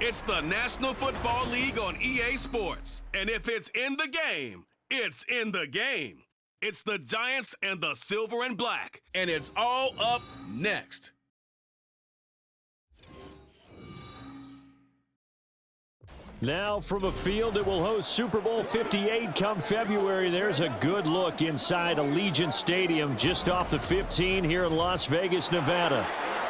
It's the National Football League on EA Sports. And if it's in the game, it's in the game. It's the Giants and the Silver and Black. And it's all up next. Now from a field that will host Super Bowl 58 come February, there's a good look inside Allegiant Stadium just off the 15 here in Las Vegas, Nevada.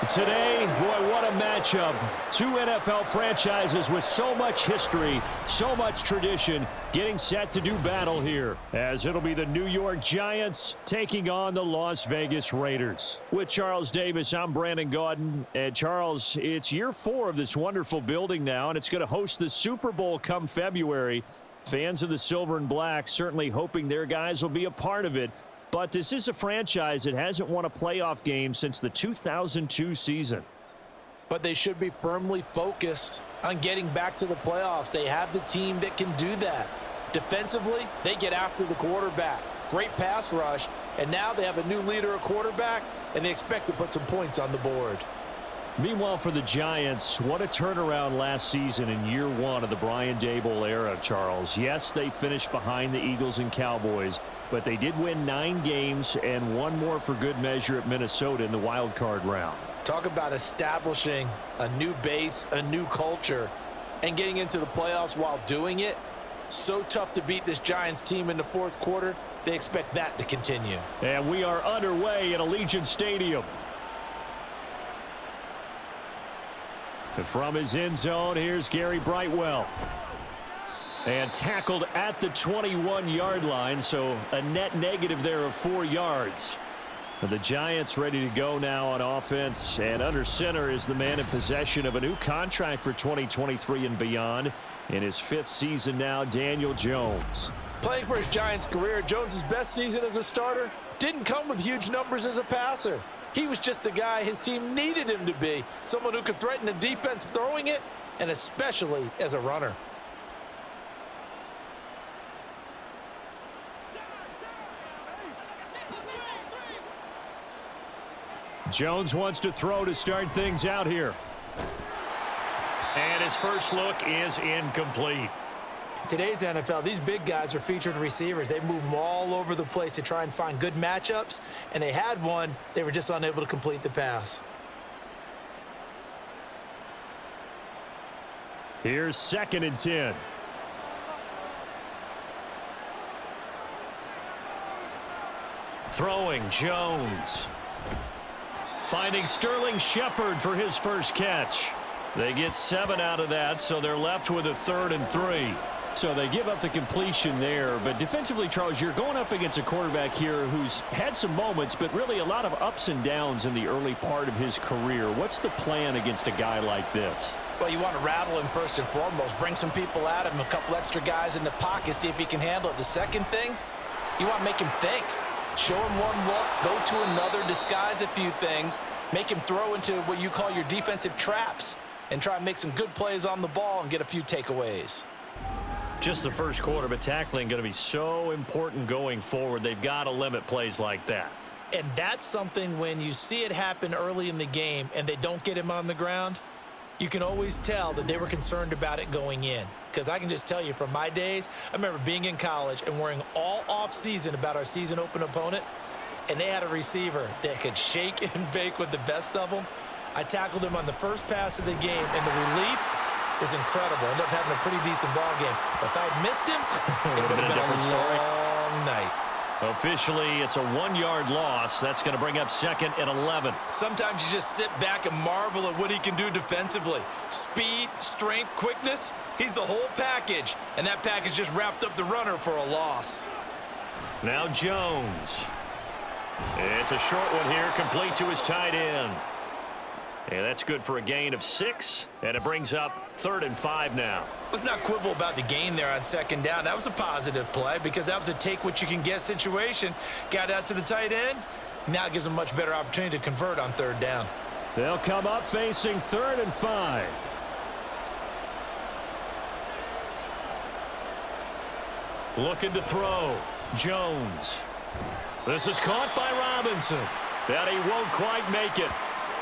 Today, boy, what a matchup. Two NFL franchises with so much history, so much tradition, getting set to do battle here, as it'll be the New York Giants taking on the Las Vegas Raiders. With Charles Davis, I'm Brandon Gaudin. And Charles, it's year 4 of this wonderful building now, and it's going to host the Super Bowl come February. Fans of the Silver and Black certainly hoping their guys will be a part of it. But this is a franchise that hasn't won a playoff game since the 2002 season. But they should be firmly focused on getting back to the playoffs. They have the team that can do that. Defensively, they get after the quarterback. Great pass rush, and now they have a new leader at quarterback, and they expect to put some points on the board. Meanwhile, for the Giants, what a turnaround last season in year 1 of the Brian Daboll era, Charles. Yes, they finished behind the Eagles and Cowboys, but they did win 9 games and 1 more for good measure at Minnesota in the wild card round. Talk about establishing a new base, a new culture, and getting into the playoffs while doing it. So tough to beat this Giants team in the fourth quarter. They expect that to continue. And we are underway at Allegiant Stadium. And from his end zone, here's Gary Brightwell. And tackled at the 21-yard line, so a net negative there of 4 yards. And the Giants ready to go now on offense, and under center is the man in possession of a new contract for 2023 and beyond. In his 5th season now, Daniel Jones. Playing for his Giants career, Jones' best season as a starter didn't come with huge numbers as a passer. He was just the guy his team needed him to be, someone who could threaten the defense throwing it, and especially as a runner. Jones wants to throw to start things out here. And his first look is incomplete. Today's NFL, these big guys are featured receivers. They move them all over the place to try and find good matchups, and they had one. They were just unable to complete the pass. Here's 2nd and 10. Throwing, Jones. Finding Sterling Shepard for his first catch. They get 7 out of that, so they're left with a 3rd and 3. So they give up the completion there. But defensively, Charles, you're going up against a quarterback here who's had some moments, but really a lot of ups and downs in the early part of his career. What's the plan against a guy like this? Well, you want to rattle him first and foremost. Bring some people at him, a couple extra guys in the pocket, see if he can handle it. The second thing, you want to make him think. Show him one look, go to another, disguise a few things, make him throw into what you call your defensive traps, and try and make some good plays on the ball and get a few takeaways. Just the first quarter, but tackling going to be so important going forward. They've got to limit plays like that. And that's something when you see it happen early in the game and they don't get him on the ground, you can always tell that they were concerned about it going in. Because I can just tell you from my days, I remember being in college and worrying all off-season about our season open opponent, and they had a receiver that could shake and bake with the best of them. I tackled him on the first pass of the game, and the relief was incredible. Ended up having a pretty decent ball game. But if I had missed him, it would have been a different story. long night. Officially, it's a 1-yard loss. That's going to bring up 2nd and 11. Sometimes you just sit back and marvel at what he can do defensively. Speed, strength, quickness, he's the whole package. And that package just wrapped up the runner for a loss. Now Jones. It's a short one here, complete to his tight end. And that's good for a gain of 6, and it brings up 3rd and 5 now. Let's not quibble about the gain there on 2nd down. That was a positive play because that was a take-what-you-can-get situation. Got out to the tight end. Now it gives them a much better opportunity to convert on 3rd down. They'll come up facing 3rd and 5. Looking to throw. Jones. This is caught by Robinson. And he won't quite make it.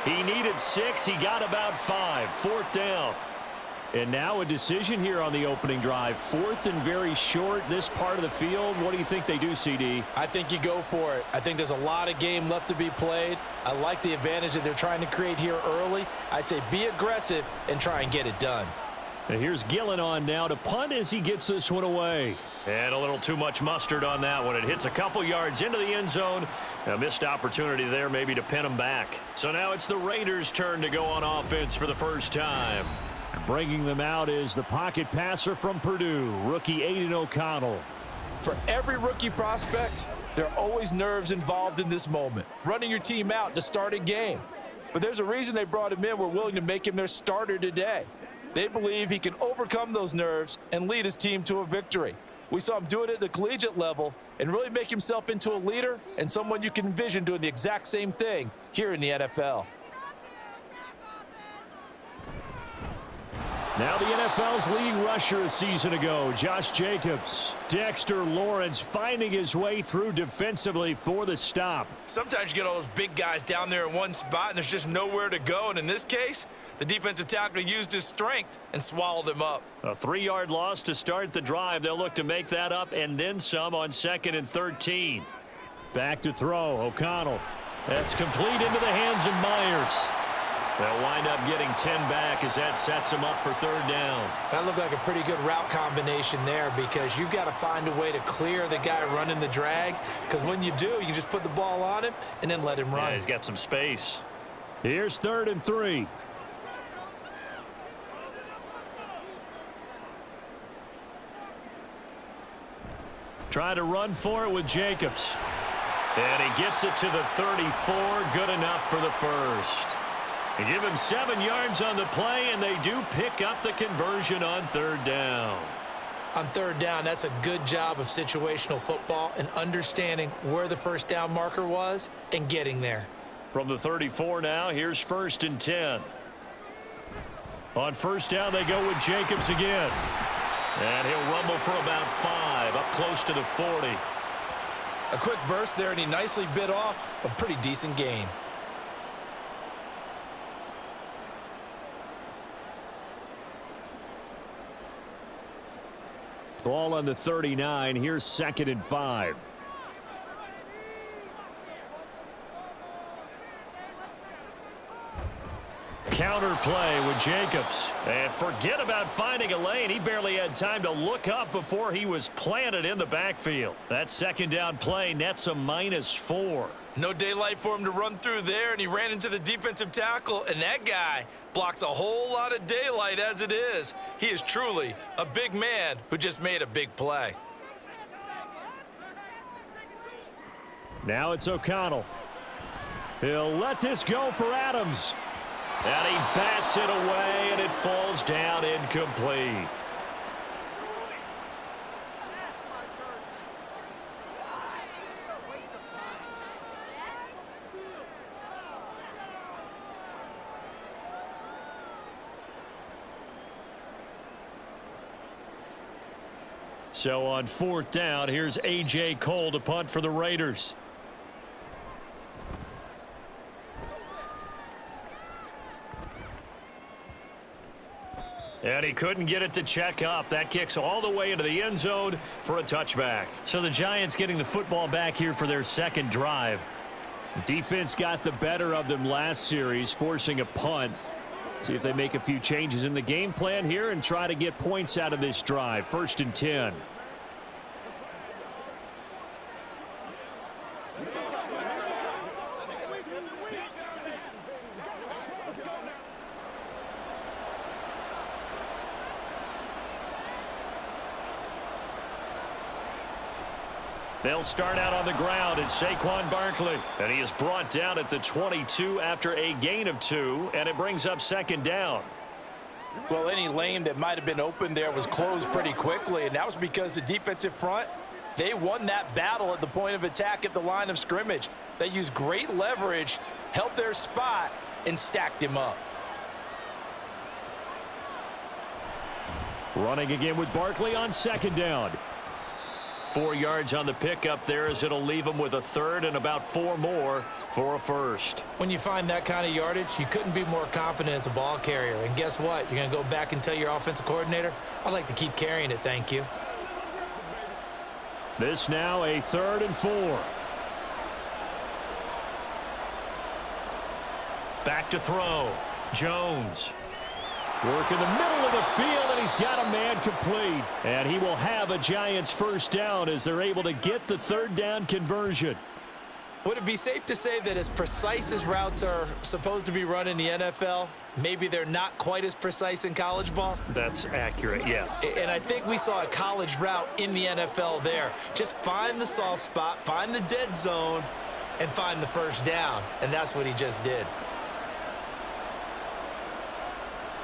He needed 6. He got about 5. 4th down. And now a decision here on the opening drive. 4th and very short, this part of the field. What do you think they do, CD? I think you go for it. I think there's a lot of game left to be played. I like the advantage that they're trying to create here early. I say be aggressive and try and get it done. And here's Gillen on now to punt as he gets this one away. And a little too much mustard on that one. It hits a couple yards into the end zone. A missed opportunity there maybe to pin him back. So now it's the Raiders' turn to go on offense for the first time. Bringing them out is the pocket passer from Purdue, rookie Aiden O'Connell. For every rookie prospect, there are always nerves involved in this moment. Running your team out to start a game. But there's a reason they brought him in. We're willing to make him their starter today. They believe he can overcome those nerves and lead his team to a victory. We saw him do it at the collegiate level and really make himself into a leader and someone you can envision doing the exact same thing here in the NFL. Now the NFL's leading rusher a season ago, Josh Jacobs. Dexter Lawrence finding his way through defensively for the stop. Sometimes you get all those big guys down there in one spot and there's just nowhere to go. And in this case, the defensive tackle used his strength and swallowed him up. A 3-yard loss to start the drive. They'll look to make that up and then some on 2nd and 13. Back to throw, O'Connell. That's complete into the hands of Myers. They'll wind up getting 10 back as that sets them up for 3rd down. That looked like a pretty good route combination there because you've got to find a way to clear the guy running the drag, because when you do, you just put the ball on him and then let him run. Yeah, he's got some space. Here's 3rd and 3. Try to run for it with Jacobs. And he gets it to the 34. Good enough for the first. They give him 7 yards on the play, and they do pick up the conversion on 3rd down. On 3rd down, that's a good job of situational football and understanding where the first down marker was and getting there. From the 34 now, here's 1st and 10. On 1st down, they go with Jacobs again. And he'll rumble for about 5, up close to the 40. A quick burst there, and he nicely bit off a pretty decent gain. Ball on the 39. Here's 2nd and 5. Counter play with Jacobs. And forget about finding a lane. He barely had time to look up before he was planted in the backfield. That 2nd down play nets a -4. No daylight for him to run through there, and he ran into the defensive tackle, and that guy blocks a whole lot of daylight as it is. He is truly a big man who just made a big play. Now it's O'Connell. He'll let this go for Adams. And he bats it away, and it falls down incomplete. So on 4th down, here's A.J. Cole to punt for the Raiders. And he couldn't get it to check up. That kicks all the way into the end zone for a touchback. So the Giants getting the football back here for their 2nd drive. Defense got the better of them last series, forcing a punt. See if they make a few changes in the game plan here and try to get points out of this drive. 1st and 10. They'll start out on the ground. It's Saquon Barkley. And he is brought down at the 22 after a gain of 2. And it brings up 2nd down. Well, any lane that might have been open there was closed pretty quickly, and that was because the defensive front, they won that battle at the point of attack at the line of scrimmage. They used great leverage, held their spot, and stacked him up. Running again with Barkley on 2nd down. 4 yards on the pickup there, as it'll leave him with a third and about 4 more for a first. When you find that kind of yardage, you couldn't be more confident as a ball carrier. And guess what? You're going to go back and tell your offensive coordinator, I'd like to keep carrying it, thank you. This now a 3rd and 4. Back to throw. Jones. Work in the middle of the field, and he's got a man complete. And he will have a Giants first down as they're able to get the 3rd down conversion. Would it be safe to say that as precise as routes are supposed to be run in the NFL, maybe they're not quite as precise in college ball? That's accurate, yeah. And I think we saw a college route in the NFL there. Just find the soft spot, find the dead zone, and find the first down. And that's what he just did.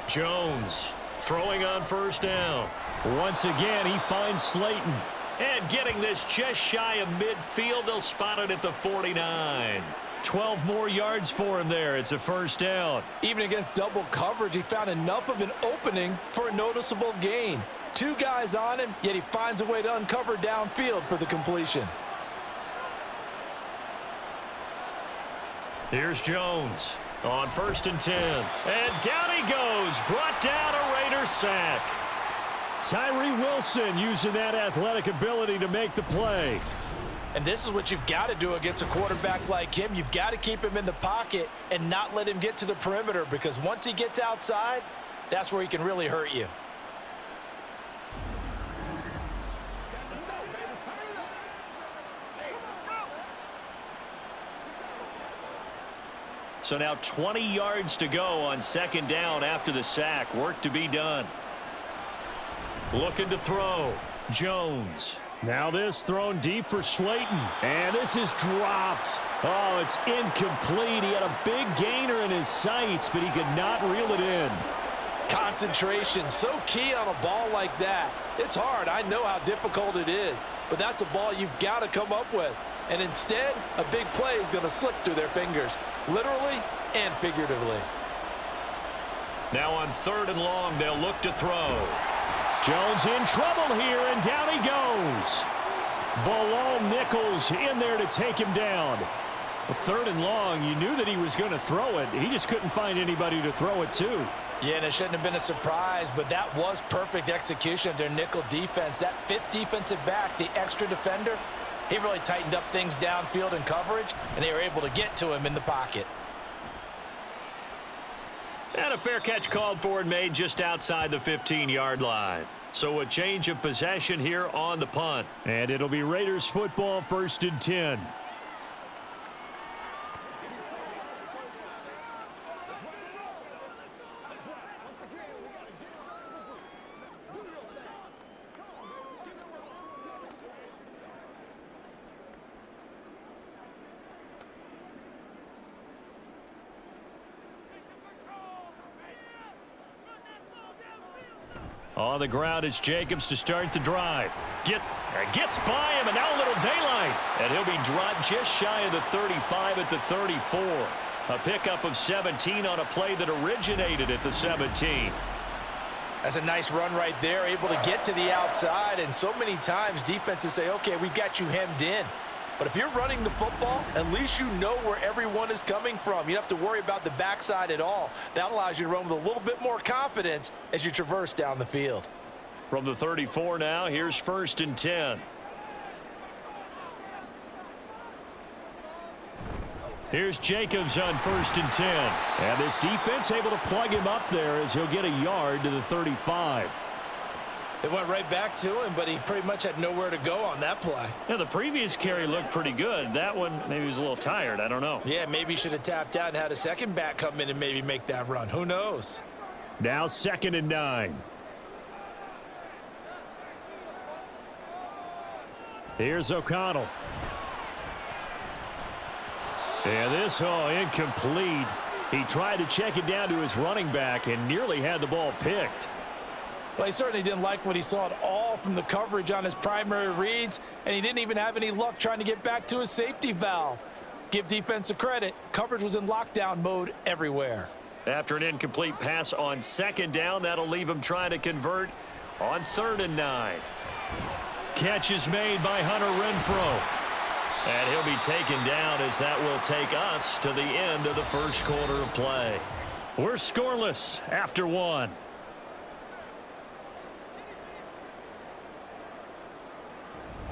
Jones throwing on first down. Once again, he finds Slayton. And getting this just shy of midfield, they'll spot it at the 49. 12 more yards for him there. It's a first down. Even against double coverage, he found enough of an opening for a noticeable gain. 2 guys on him, yet he finds a way to uncover downfield for the completion. Here's Jones on 1st and 10. And down he goes. Brought down a Raider sack. Tyree Wilson using that athletic ability to make the play. And this is what you've got to do against a quarterback like him. You've got to keep him in the pocket and not let him get to the perimeter, because once he gets outside, that's where he can really hurt you. So now 20 yards to go on 2nd down after the sack. Work to be done. Looking to throw. Jones. Now this thrown deep for Slayton. And this is dropped. Oh, it's incomplete. He had a big gainer in his sights, but he could not reel it in. Concentration, so key on a ball like that. It's hard. I know how difficult it is. But that's a ball you've got to come up with. And instead, a big play is going to slip through their fingers, literally and figuratively. Now on 3rd and long, they'll look to throw. Jones in trouble here, and down he goes. Below Nichols in there to take him down. 3rd and long, you knew that he was going to throw it. He just couldn't find anybody to throw it to. Yeah, and it shouldn't have been a surprise, but that was perfect execution of their nickel defense. That 5th defensive back, the extra defender, he really tightened up things downfield in coverage, and they were able to get to him in the pocket. And a fair catch called for and made just outside the 15-yard line. So a change of possession here on the punt. And it'll be Raiders football, 1st and 10. On the ground, it's Jacobs to start the drive. Gets by him, and now a little daylight. And he'll be dropped just shy of the 35 at the 34. A pickup of 17 on a play that originated at the 17. That's a nice run right there, able to get to the outside. And so many times defenses say, okay, we've got you hemmed in. But if you're running the football, at least you know where everyone is coming from. You don't have to worry about the backside at all. That allows you to run with a little bit more confidence as you traverse down the field. From the 34 now, here's 1st and 10. Here's Jacobs on 1st and 10. And this defense able to plug him up there as he'll get a yard to the 35. It went right back to him, but he pretty much had nowhere to go on that play. Yeah, the previous carry looked pretty good. That one, maybe he was a little tired. I don't know. Yeah, maybe he should have tapped out and had a second back come in and maybe make that run. Who knows? Now 2nd and 9. Here's O'Connell. And this, incomplete. He tried to check it down to his running back and nearly had the ball picked. Well, he certainly didn't like what he saw at all from the coverage on his primary reads, and he didn't even have any luck trying to get back to his safety valve. Give defense a credit. Coverage was in lockdown mode everywhere. After an incomplete pass on 2nd down, that'll leave him trying to convert on 3rd and 9. catch is made by Hunter Renfrow. And he'll be taken down as that will take us to the end of the first quarter of play. We're scoreless after one.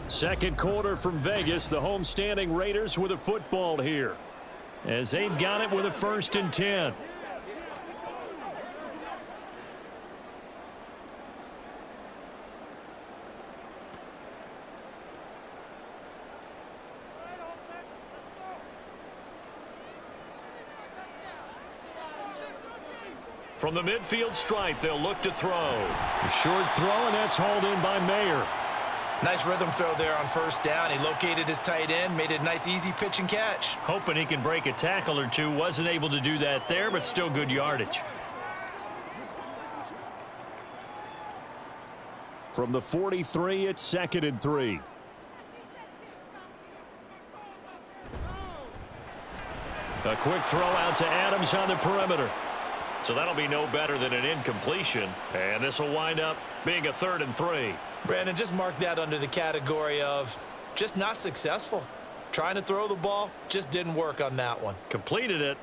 Second quarter from Vegas. The homestanding Raiders with a football here, as they've got it with a 1st and 10. From the midfield stripe, they'll look to throw. A short throw, and that's hauled in by Mayer. Nice rhythm throw there on 1st down. He located his tight end, made it a nice, easy pitch and catch. Hoping he can break a tackle or two. Wasn't able to do that there, but still good yardage. From the 43, it's 2nd and 3. A quick throw out to Adams on the perimeter. So that'll be no better than an incompletion. And this will wind up being a 3rd and 3. Brandon, just mark that under the category of just not successful. Trying to throw the ball, just didn't work on that one. Completed it.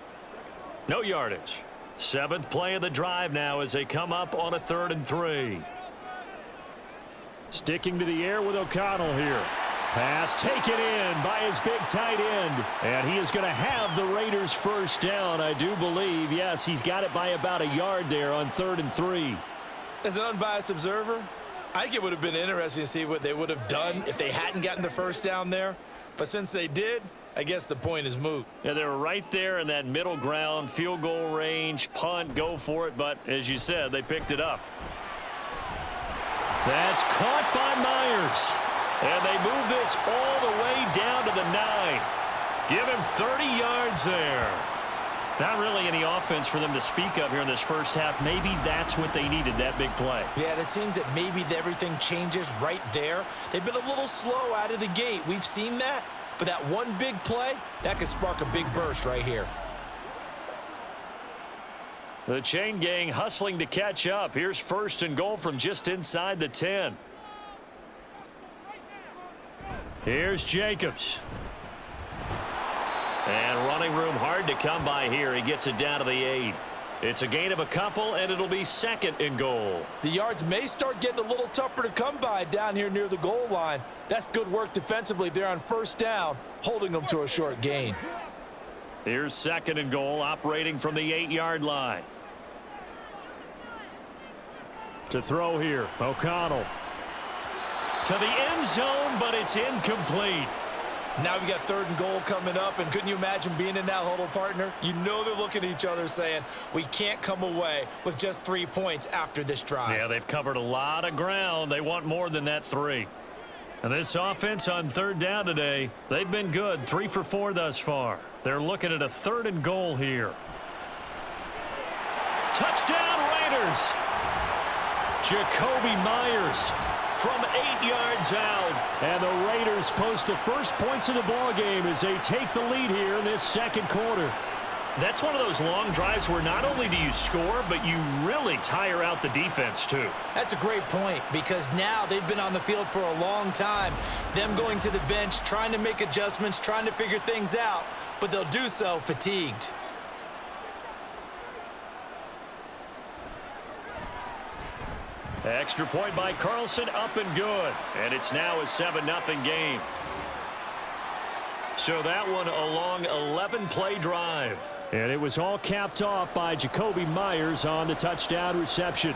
No yardage. 7th play of the drive now as they come up on a 3rd and 3. Sticking to the air with O'Connell here. Pass taken in by his big tight end. And he is going to have the Raiders' 1st down, I do believe. Yes, he's got it by about a yard there on 3rd and 3. As an unbiased observer, I think it would have been interesting to see what they would have done if they hadn't gotten the 1st down there. But since they did, I guess the point is moot. Yeah, they were right there in that middle ground, field goal range, punt, go for it. But as you said, they picked it up. That's caught by Myers. And they move this all the way down to the 9. Give him 30 yards there. Not really any offense for them to speak of here in this first half. Maybe that's what they needed, that big play. Yeah, and it seems that maybe everything changes right there. They've been a little slow out of the gate. We've seen that. But that one big play, that could spark a big burst right here. The chain gang hustling to catch up. Here's 1st and goal from just inside the 10. Here's Jacobs. And running room hard to come by here. He gets it down to the 8. It's a gain of a couple, and it'll be 2nd and goal. The yards may start getting a little tougher to come by down here near the goal line. That's good work defensively there on 1st down, holding them to a short gain. Here's 2nd and goal, operating from the 8-yard line. To throw here, O'Connell. To the end zone, but it's incomplete. Now we got 3rd and goal coming up, and couldn't you imagine being in that huddle, partner? You know they're looking at each other saying, we can't come away with just 3 points after this drive. Yeah, they've covered a lot of ground. They want more than that 3. And this offense on 3rd down today, they've been good. 3 for 4 thus far. They're looking at a 3rd and goal here. Touchdown, Raiders! Jacoby Myers from 8 yards out. And the Raiders post the first points of the ball game as they take the lead here in this 2nd quarter. That's one of those long drives where not only do you score, but you really tire out the defense too. That's a great point, because now they've been on the field for a long time. Them going to the bench, trying to make adjustments, trying to figure things out, but they'll do so fatigued. Extra point by Carlson, up and good. And it's now a 7-0 game. So that one a long 11-play drive. And it was all capped off by Jacoby Myers on the touchdown reception.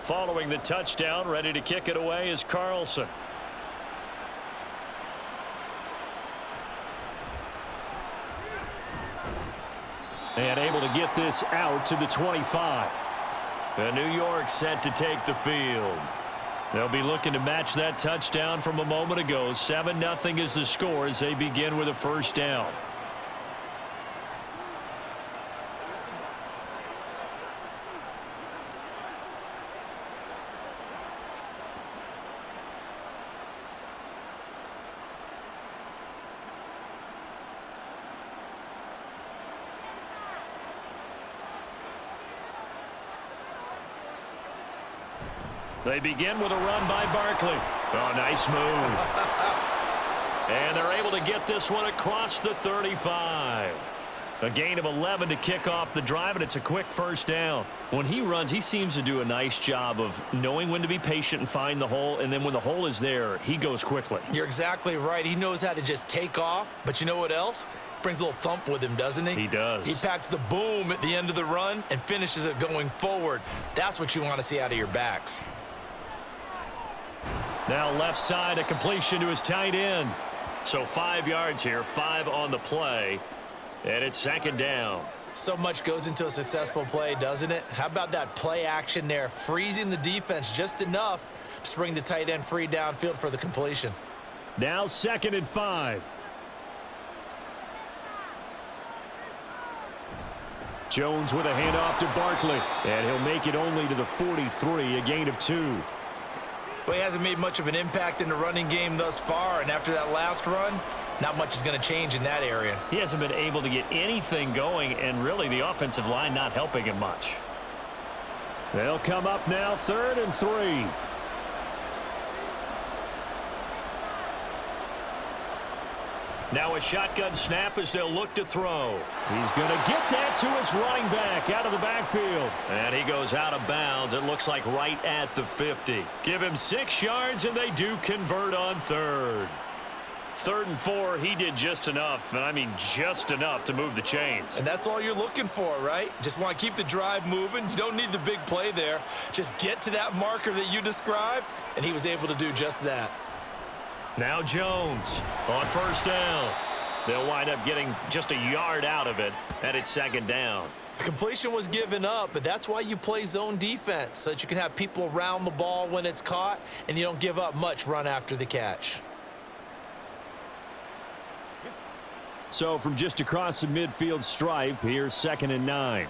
Following the touchdown, ready to kick it away is Carlson. And able to get this out to the 25. And New York set to take the field. They'll be looking to match that touchdown from a moment ago. 7-0 is the score as they begin with a first down. They begin with a run by Barkley. Oh, nice move. And they're able to get this one across the 35. A gain of 11 to kick off the drive, and it's a quick first down. When he runs, he seems to do a nice job of knowing when to be patient and find the hole, and then when the hole is there, he goes quickly. You're exactly right. He knows how to just take off, but you know what else? Brings a little thump with him, doesn't he? He does. He packs the boom at the end of the run and finishes it going forward. That's what you want to see out of your backs. Now left side, a completion to his tight end. So 5 yards here, 5 on the play, and it's second down. So much goes into a successful play, doesn't it? How about that play action there, freezing the defense just enough to bring the tight end free downfield for the completion. Now 2nd and 5. Jones with a handoff to Barkley, and he'll make it only to the 43, a gain of 2. Well, he hasn't made much of an impact in the running game thus far, and after that last run, not much is going to change in that area. He hasn't been able to get anything going, and really the offensive line not helping him much. They'll come up now 3rd and 3. Now a shotgun snap as they'll look to throw. He's going to get that to his running back out of the backfield. And he goes out of bounds. It looks like right at the 50. Give him 6 yards, and they do convert on 3rd. 3rd and 4, he did just enough, and I mean just enough to move the chains. And that's all you're looking for, right? Just want to keep the drive moving. You don't need the big play there. Just get to that marker that you described, and he was able to do just that. Now Jones on first down. They'll wind up getting just a yard out of it, and it's 2nd down. The completion was given up, but that's why you play zone defense, so that you can have people around the ball when it's caught, and you don't give up much run after the catch. So from just across the midfield stripe, here's 2nd and 9.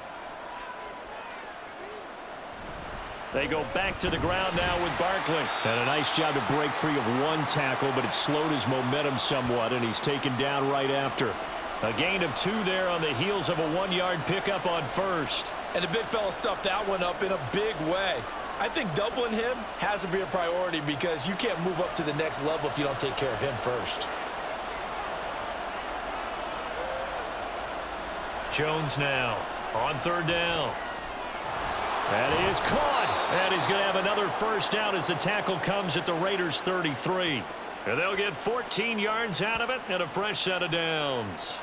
They go back to the ground now with Barkley. And a nice job to break free of one tackle, but it slowed his momentum somewhat, and he's taken down right after. A gain of 2 there on the heels of a 1-yard pickup on 1st. And the big fella stuffed that one up in a big way. I think doubling him has to be a priority because you can't move up to the next level if you don't take care of him first. Jones now on 3rd down. That is caught. And he's going to have another first down as the tackle comes at the Raiders' 33. And they'll get 14 yards out of it and a fresh set of downs.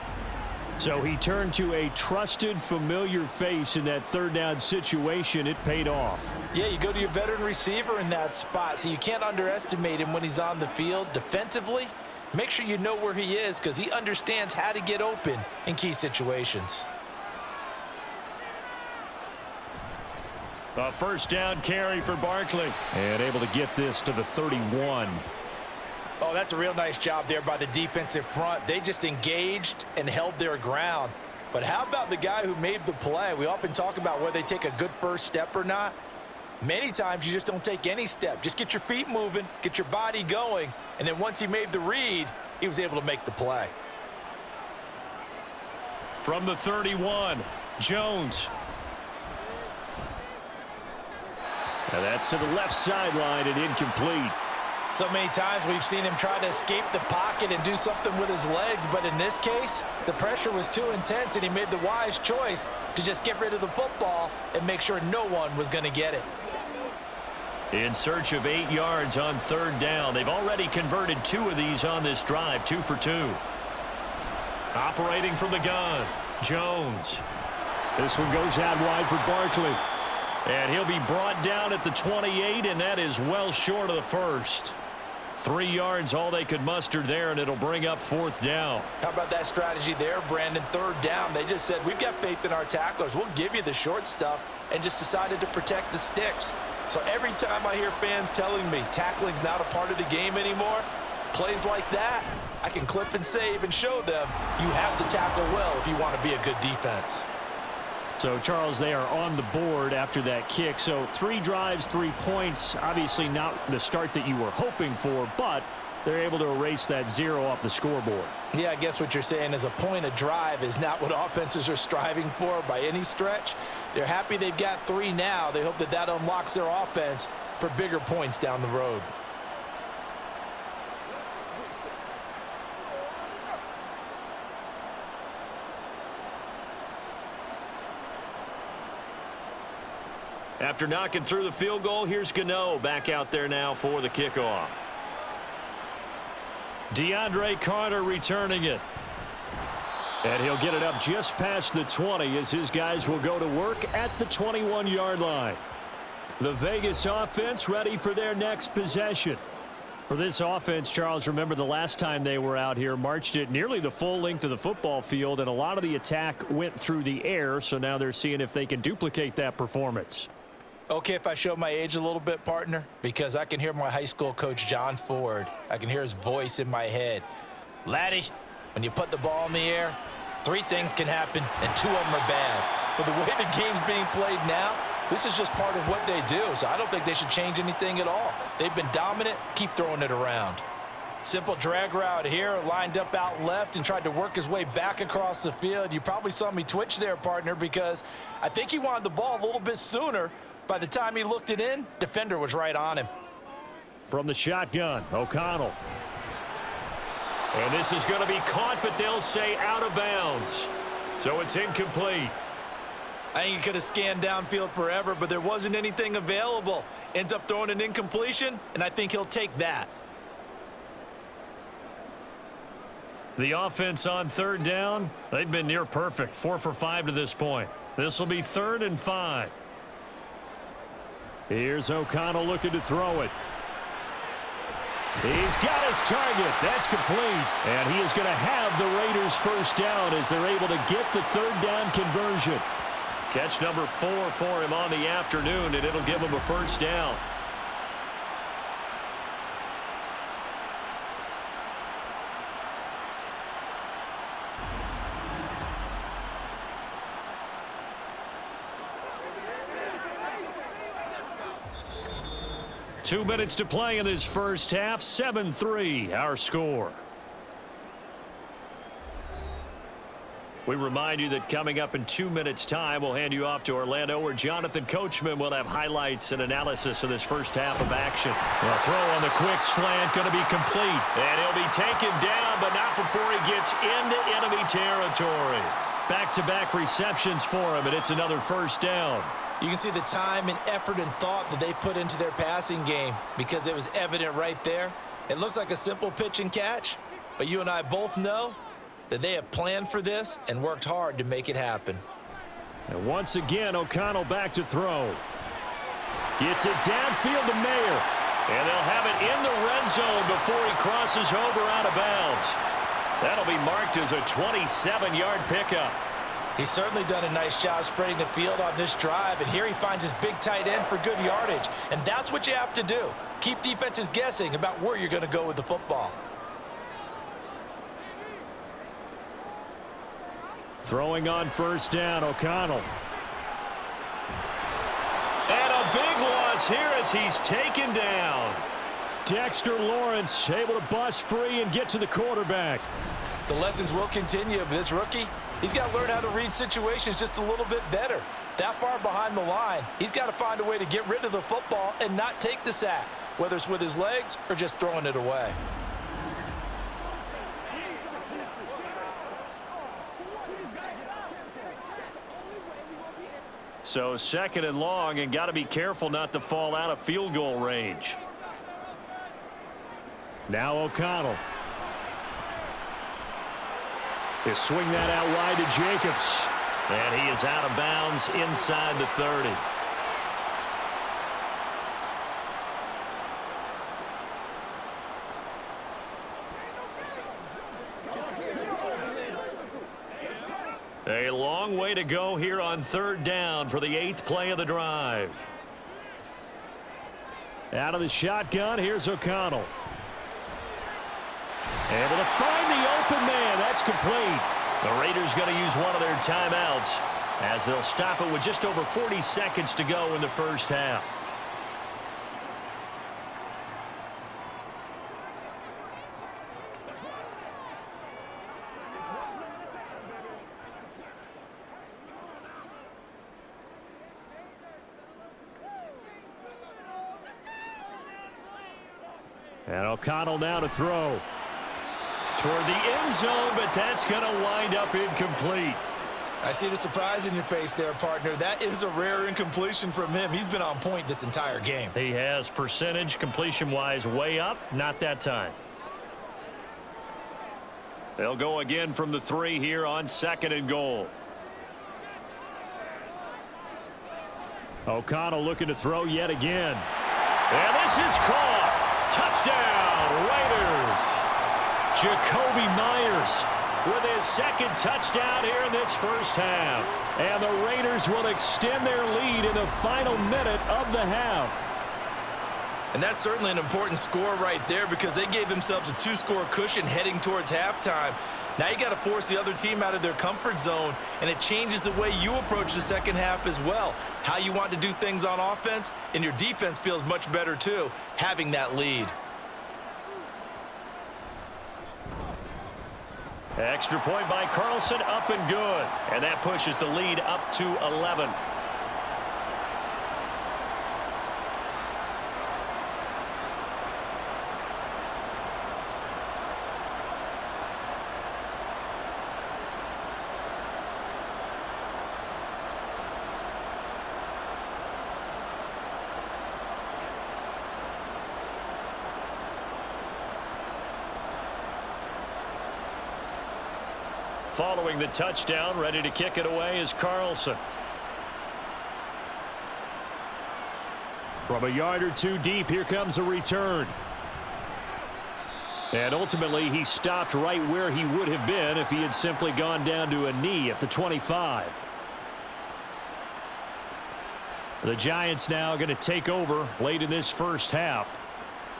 So he turned to a trusted, familiar face in that 3rd down situation. It paid off. Yeah, you go to your veteran receiver in that spot, so you can't underestimate him when he's on the field defensively. Make sure you know where he is because he understands how to get open in key situations. A first down carry for Barkley. And able to get this to the 31. Oh, that's a real nice job there by the defensive front. They just engaged and held their ground. But how about the guy who made the play? We often talk about whether they take a good first step or not. Many times you just don't take any step. Just get your feet moving, get your body going, and then once he made the read, he was able to make the play. From the 31, Jones. Now that's to the left sideline and incomplete. So many times we've seen him try to escape the pocket and do something with his legs, but in this case, the pressure was too intense and he made the wise choice to just get rid of the football and make sure no one was going to get it. In search of 8 yards on 3rd down. They've already converted 2 of these on this drive, 2 for 2. Operating from the gun, Jones. This one goes out wide for Barkley. And he'll be brought down at the 28, and that is well short of the first. 3 yards, all they could muster there, and it'll bring up 4th down. How about that strategy there, Brandon? 3rd down. They just said, we've got faith in our tacklers. We'll give you the short stuff, and just decided to protect the sticks. So every time I hear fans telling me tackling's not a part of the game anymore, plays like that, I can clip and save and show them you have to tackle well if you want to be a good defense. So, Charles, they are on the board after that kick. So 3 drives, 3 points. Obviously not the start that you were hoping for, but they're able to erase that 0 off the scoreboard. Yeah, I guess what you're saying is a point a drive is not what offenses are striving for by any stretch. They're happy they've got 3 now. They hope that that unlocks their offense for bigger points down the road. After knocking through the field goal, here's Gano back out there now for the kickoff. DeAndre Carter returning it. And he'll get it up just past the 20 as his guys will go to work at the 21-yard line. The Vegas offense ready for their next possession. For this offense, Charles, remember the last time they were out here, marched it nearly the full length of the football field, and a lot of the attack went through the air, so now they're seeing if they can duplicate that performance. Okay, if I show my age a little bit, partner, because I can hear my high school coach, John Ford. I can hear his voice in my head. Laddie, when you put the ball in the air, 3 things can happen, and 2 of them are bad. For the way the game's being played now, this is just part of what they do, so I don't think they should change anything at all. They've been dominant. Keep throwing it around. Simple drag route here, lined up out left and tried to work his way back across the field. You probably saw me twitch there, partner, because I think he wanted the ball a little bit sooner. By the time he looked it in, defender was right on him. From the shotgun, O'Connell. And this is going to be caught, but they'll say out of bounds. So it's incomplete. I think he could have scanned downfield forever, but there wasn't anything available. Ends up throwing an incompletion, and I think he'll take that. The offense on 3rd down, they've been near perfect. 4 for 5 to this point. This will be 3rd and 5. Here's O'Connell looking to throw it. He's got his target. That's complete. And he is going to have the Raiders 1st down as they're able to get the 3rd down conversion. Catch number 4 for him on the afternoon, and it'll give him a 1st down. Two minutes to play in this first half. 7-3, our score. We remind you that coming up in 2 minutes' time, we'll hand you off to Orlando, where Jonathan Coachman will have highlights and analysis of this first half of action. A throw on the quick slant, going to be complete. And he'll be taken down, but not before he gets into enemy territory. Back-to-back receptions for him, and it's another 1st down. You can see the time and effort and thought that they've put into their passing game because it was evident right there. It looks like a simple pitch and catch, but you and I both know that they have planned for this and worked hard to make it happen. And once again, O'Connell back to throw. Gets it downfield to Mayer. And they'll have it in the red zone before he crosses over out of bounds. That'll be marked as a 27-yard pickup. He's certainly done a nice job spreading the field on this drive, and here he finds his big tight end for good yardage. And that's what you have to do. Keep defenses guessing about where you're going to go with the football. Throwing on 1st down, O'Connell. And a big loss here as he's taken down. Dexter Lawrence able to bust free and get to the quarterback. The lessons will continue of this rookie. He's got to learn how to read situations just a little bit better. That far behind the line, he's got to find a way to get rid of the football and not take the sack, whether it's with his legs or just throwing it away. So 2nd and long, and got to be careful not to fall out of field goal range. Now O'Connell. He'll swing that out wide to Jacobs. And he is out of bounds inside the 30. A long way to go here on third down for the 8th play of the drive. Out of the shotgun, here's O'Connell. Able to find the open man. That's complete. The Raiders going to use one of their timeouts as they'll stop it with just over 40 seconds to go in the first half. And O'Connell now to throw. Toward the end zone, but that's going to wind up incomplete. I see the surprise in your face there, partner. That is a rare incompletion from him. He's been on point this entire game. He has percentage completion-wise way up. Not that time. They'll go again from the 3 here on 2nd and goal. O'Connell looking to throw yet again. And this is caught. Touchdown, Raiders. Jacoby Myers with his 2nd touchdown here in this first half. And the Raiders will extend their lead in the final minute of the half. And that's certainly an important score right there because they gave themselves a 2-score cushion heading towards halftime. Now you got to force the other team out of their comfort zone, and it changes the way you approach the second half as well. How you want to do things on offense, and your defense feels much better too, having that lead. Extra point by Carlson, up and good. And that pushes the lead up to 11. Following the touchdown, ready to kick it away is Carlson. From a yard or 2 deep, here comes a return. And ultimately, he stopped right where he would have been if he had simply gone down to a knee at the 25. The Giants now going to take over late in this first half.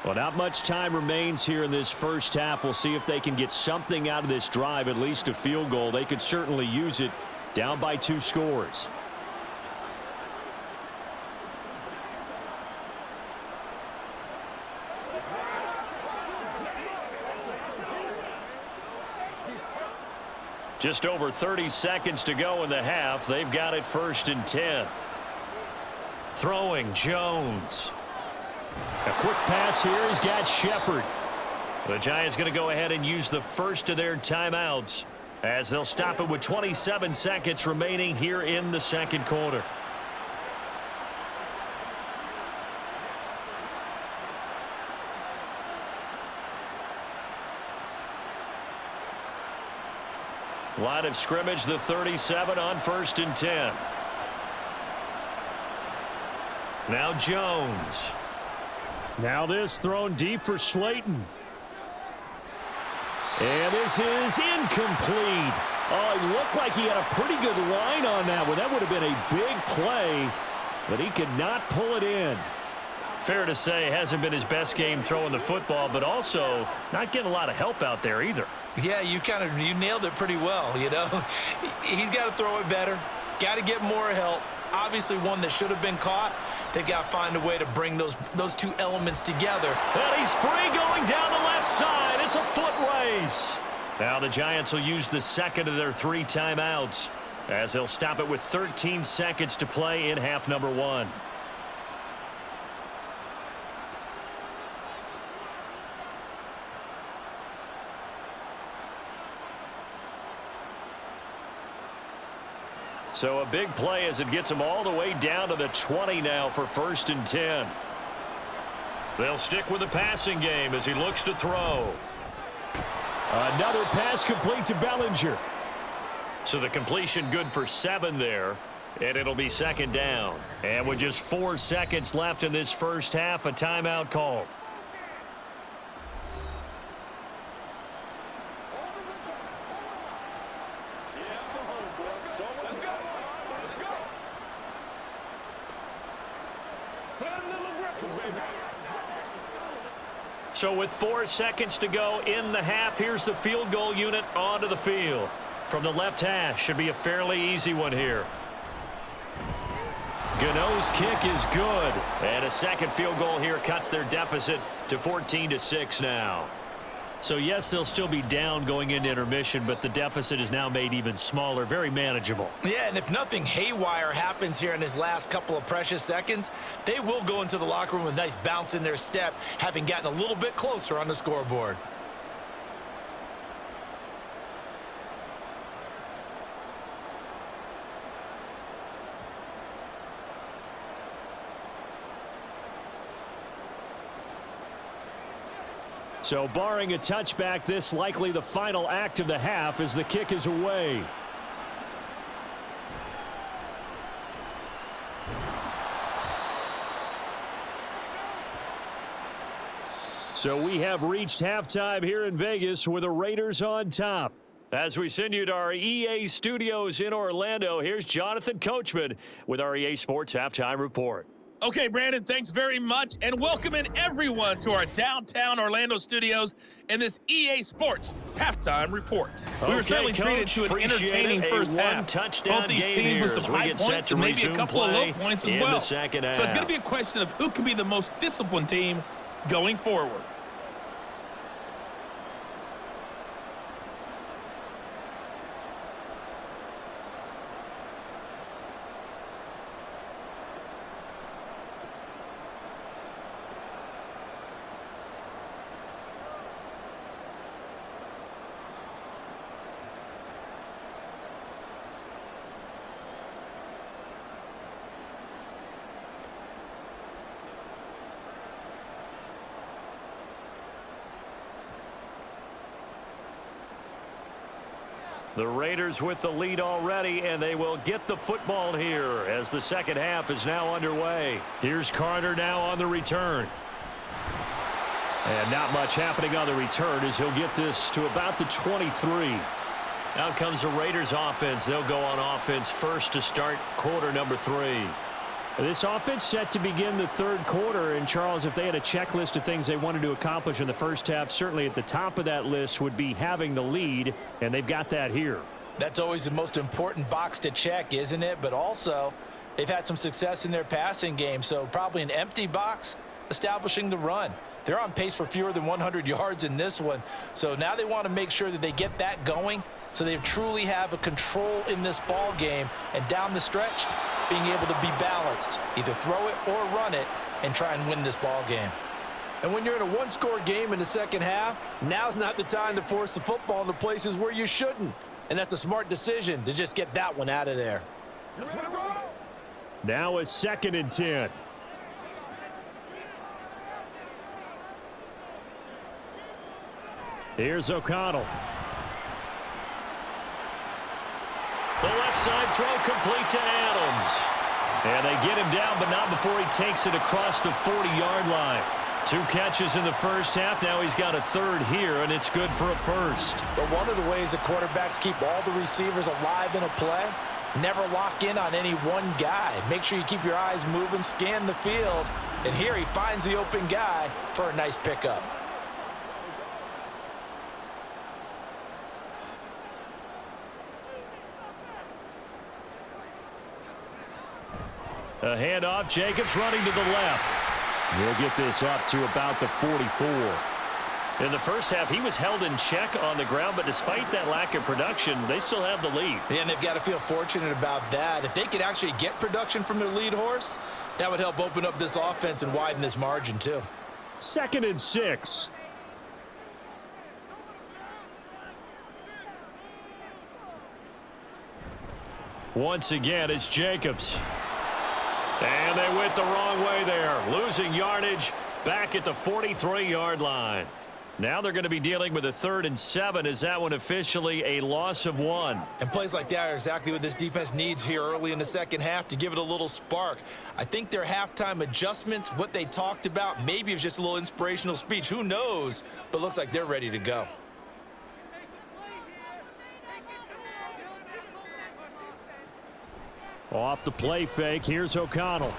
Well, not much time remains here in this first half. We'll see if they can get something out of this drive, at least a field goal. They could certainly use it, down by 2 scores. Just over 30 seconds to go in the half. They've got it 1st and 10. Throwing Jones. A quick pass here. He's got Shepard. The Giants going to go ahead and use the first of their timeouts as they'll stop it with 27 seconds remaining here in the second quarter. Line of scrimmage, the 37 on 1st and 10. Now Jones. Now this thrown deep for Slayton. And this is incomplete. Oh, it looked like he had a pretty good line on that one. That would have been a big play, but he could not pull it in. Fair to say, hasn't been his best game throwing the football, but also not getting a lot of help out there either. Yeah, you nailed it pretty well, you know. He's got to throw it better. Got to get more help. Obviously one that should have been caught. They've got to find a way to bring those 2 elements together. And he's free going down the left side. It's a foot race. Now the Giants will use the 2nd of their 3 timeouts as they'll stop it with 13 seconds to play in half number 1. So a big play as it gets them all the way down to the 20 now for 1st and 10. They'll stick with the passing game as he looks to throw. Another pass complete to Bellinger. So the completion good for 7 there. And it'll be 2nd down. And with just 4 seconds left in this first half, a timeout call. Let's go. Let's go. Play a little aggressive, baby. So with 4 seconds to go in the half, here's the field goal unit onto the field. From the left hash, should be a fairly easy one here. Gano's kick is good. And a second field goal here cuts their deficit to 14-6 now. So yes, they'll still be down going into intermission, but the deficit is now made even smaller, very manageable. Yeah, and if nothing haywire happens here in his last couple of precious seconds, they will go into the locker room with a nice bounce in their step, having gotten a little bit closer on the scoreboard. So barring a touchback, this likely the final act of the half as the kick is away. So we have reached halftime here in Vegas with the Raiders on top. As we send you to our EA studios in Orlando, here's Jonathan Coachman with our EA Sports Halftime Report. Okay, Brandon, thanks very much, and welcoming everyone to our downtown Orlando studios in this EA Sports Halftime Report. We were certainly treated to an entertaining first half. Both these teams with some high points and maybe a couple of low points as well. So it's going to be a question of who can be the most disciplined team going forward. The Raiders with the lead already, and they will get the football here as the second half is now underway. Here's Carter now on the return. And not much happening on the return as he'll get this to about the 23. Out comes the Raiders offense. They'll go on offense first to start quarter number 3. This offense set to begin the third quarter, and Charles, if they had a checklist of things they wanted to accomplish in the first half, certainly at the top of that list would be having the lead, and they've got that here. That's always the most important box to check, isn't it? But also, they've had some success in their passing game, so probably an empty box establishing the run. They're on pace for fewer than 100 yards in this one, so now they want to make sure that they get that going so they truly have a control in this ball game, and down the stretch, being able to be balanced, either throw it or run it, and try and win this ball game. And when you're in a one-score game in the second half, now's not the time to force the football into places where you shouldn't. And that's a smart decision to just get that one out of there. Now a 2nd and 10. Here's O'Connell. The left side throw complete to Adams. And they get him down, but not before he takes it across the 40-yard line. 2 catches in the first half. Now he's got a third here, and it's good for a first. But one of the ways that quarterbacks keep all the receivers alive in a play, never lock in on any one guy. Make sure you keep your eyes moving, scan the field. And here he finds the open guy for a nice pickup. A handoff. Jacobs running to the left. We'll get this up to about the 44. In the first half, he was held in check on the ground, but despite that lack of production, they still have the lead. Yeah, and they've got to feel fortunate about that. If they could actually get production from their lead horse, that would help open up this offense and widen this margin too. 2nd and 6. Once again, it's Jacobs. And they went the wrong way there, losing yardage back at the 43-yard line. Now they're going to be dealing with a 3rd and 7. Is that one officially a loss of 1? And plays like that are exactly what this defense needs here early in the second half to give it a little spark. I think their halftime adjustments, what they talked about, maybe it was just a little inspirational speech. Who knows? But looks like they're ready to go. Off the play fake, here's O'Connell.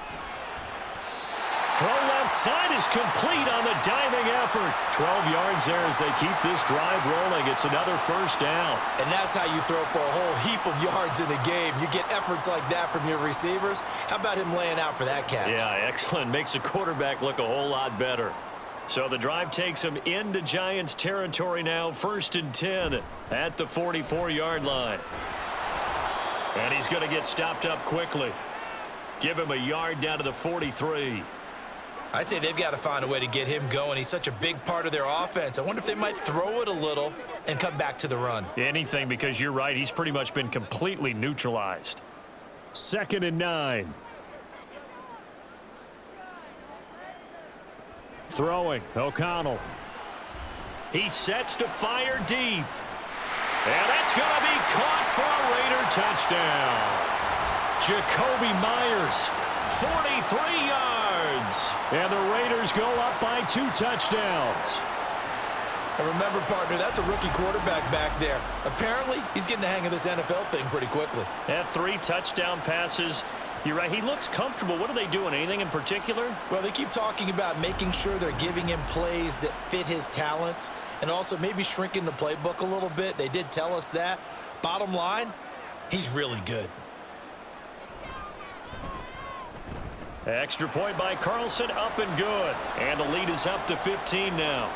Throw left side is complete on the diving effort. 12 yards there as they keep this drive rolling. It's another first down. And that's how you throw for a whole heap of yards in a game. You get efforts like that from your receivers. How about him laying out for that catch? Yeah, excellent. Makes the quarterback look a whole lot better. So the drive takes him into Giants territory now. 1st and 10 at the 44-yard line. And he's going to get stopped up quickly. Give him a yard down to the 43. I'd say they've got to find a way to get him going. He's such a big part of their offense. I wonder if they might throw it a little and come back to the run. Anything, because you're right. He's pretty much been completely neutralized. 2nd and 9. Throwing, O'Connell. He sets to fire deep. And that's going to be caught for a Raider touchdown. Jacoby Myers, 43 yards. And the Raiders go up by 2 touchdowns. And remember, partner, that's a rookie quarterback back there. Apparently, he's getting the hang of this NFL thing pretty quickly. Had 3 touchdown passes. You're right, he looks comfortable. What are they doing? Anything in particular? Well, they keep talking about making sure they're giving him plays that fit his talents and also maybe shrinking the playbook a little bit. They did tell us that. Bottom line, he's really good. Extra point by Carlson, up and good. And the lead is up to 15 now.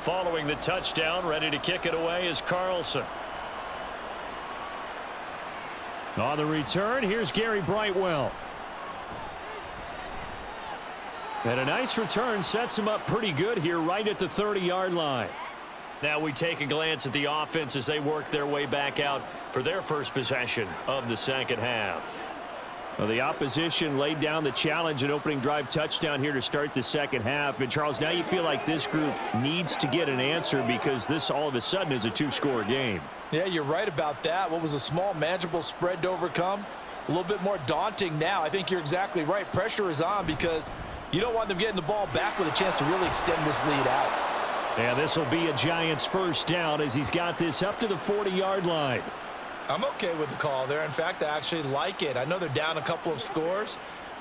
Following the touchdown, ready to kick it away is Carlson. On the return, here's Gary Brightwell. And a nice return sets him up pretty good here right at the 30-yard line. Now we take a glance at the offense as they work their way back out for their first possession of the second half. Well, the opposition laid down the challenge and opening drive touchdown here to start the second half. And, Charles, now you feel like this group needs to get an answer because this all of a sudden is a 2-score game. Yeah, you're right about that. What was a small, manageable spread to overcome? A little bit more daunting now. I think you're exactly right. Pressure is on because you don't want them getting the ball back with a chance to really extend this lead out. And this will be a Giants first down as he's got this up to the 40-yard line. I'm okay with the call there. In fact, I actually like it. I know they're down a couple of scores,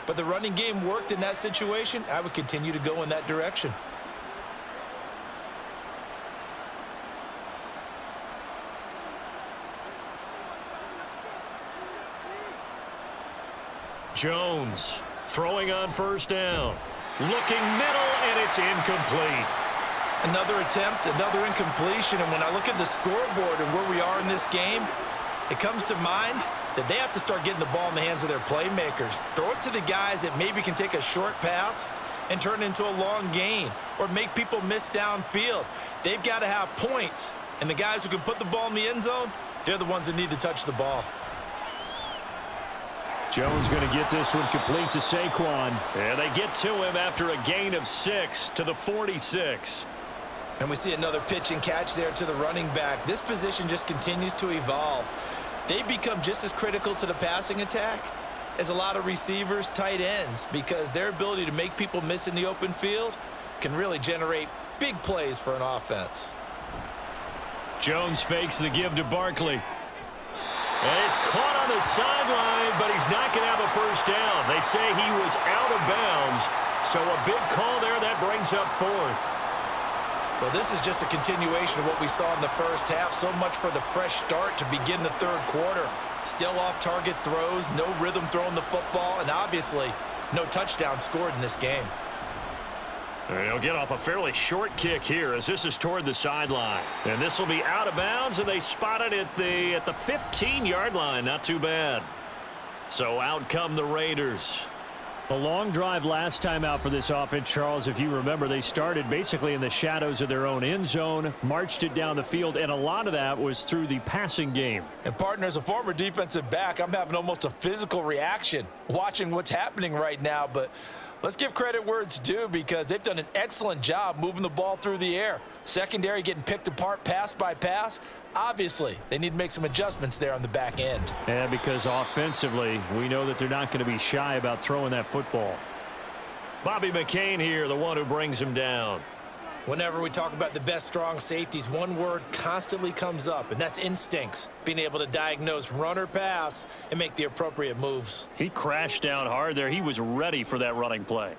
but the running game worked in that situation. I would continue to go in that direction. Jones throwing on first down. Looking middle, and it's incomplete. Another attempt, another incompletion, and when I look at the scoreboard and where we are in this game, it comes to mind that they have to start getting the ball in the hands of their playmakers. Throw it to the guys that maybe can take a short pass and turn it into a long gain or make people miss downfield. They've got to have points, and the guys who can put the ball in the end zone, they're the ones that need to touch the ball. Jones going to get this one complete to Saquon. And they get to him after a gain of 6 to the 46. And we see another pitch and catch there to the running back. This position just continues to evolve. They become just as critical to the passing attack as a lot of receivers, tight ends, because their ability to make people miss in the open field can really generate big plays for an offense. Jones fakes the give to Barkley. And he's caught on the sideline, but he's not going to have a first down. They say he was out of bounds, so a big call there that brings up 4th. Well, this is just a continuation of what we saw in the first half. So much for the fresh start to begin the third quarter. Still off-target throws, no rhythm throwing the football, and obviously no touchdown scored in this game. They'll get off a fairly short kick here as this is toward the sideline. And this will be out of bounds, and they spot it at the 15-yard line. Not too bad. So out come the Raiders. A long drive last time out for this offense, Charles. If you remember, they started basically in the shadows of their own end zone, marched it down the field, and a lot of that was through the passing game. And, partner, as a former defensive back, I'm having almost a physical reaction watching what's happening right now. But Let's give credit where it's due because they've done an excellent job moving the ball through the air. Secondary getting picked apart pass by pass. Obviously, they need to make some adjustments there on the back end. And because offensively, we know that they're not going to be shy about throwing that football. Bobby McCain here, the one who brings him down. Whenever we talk about the best strong safeties, one word constantly comes up, and that's instincts. Being able to diagnose run or pass and make the appropriate moves. He crashed down hard there. He was ready for that running play.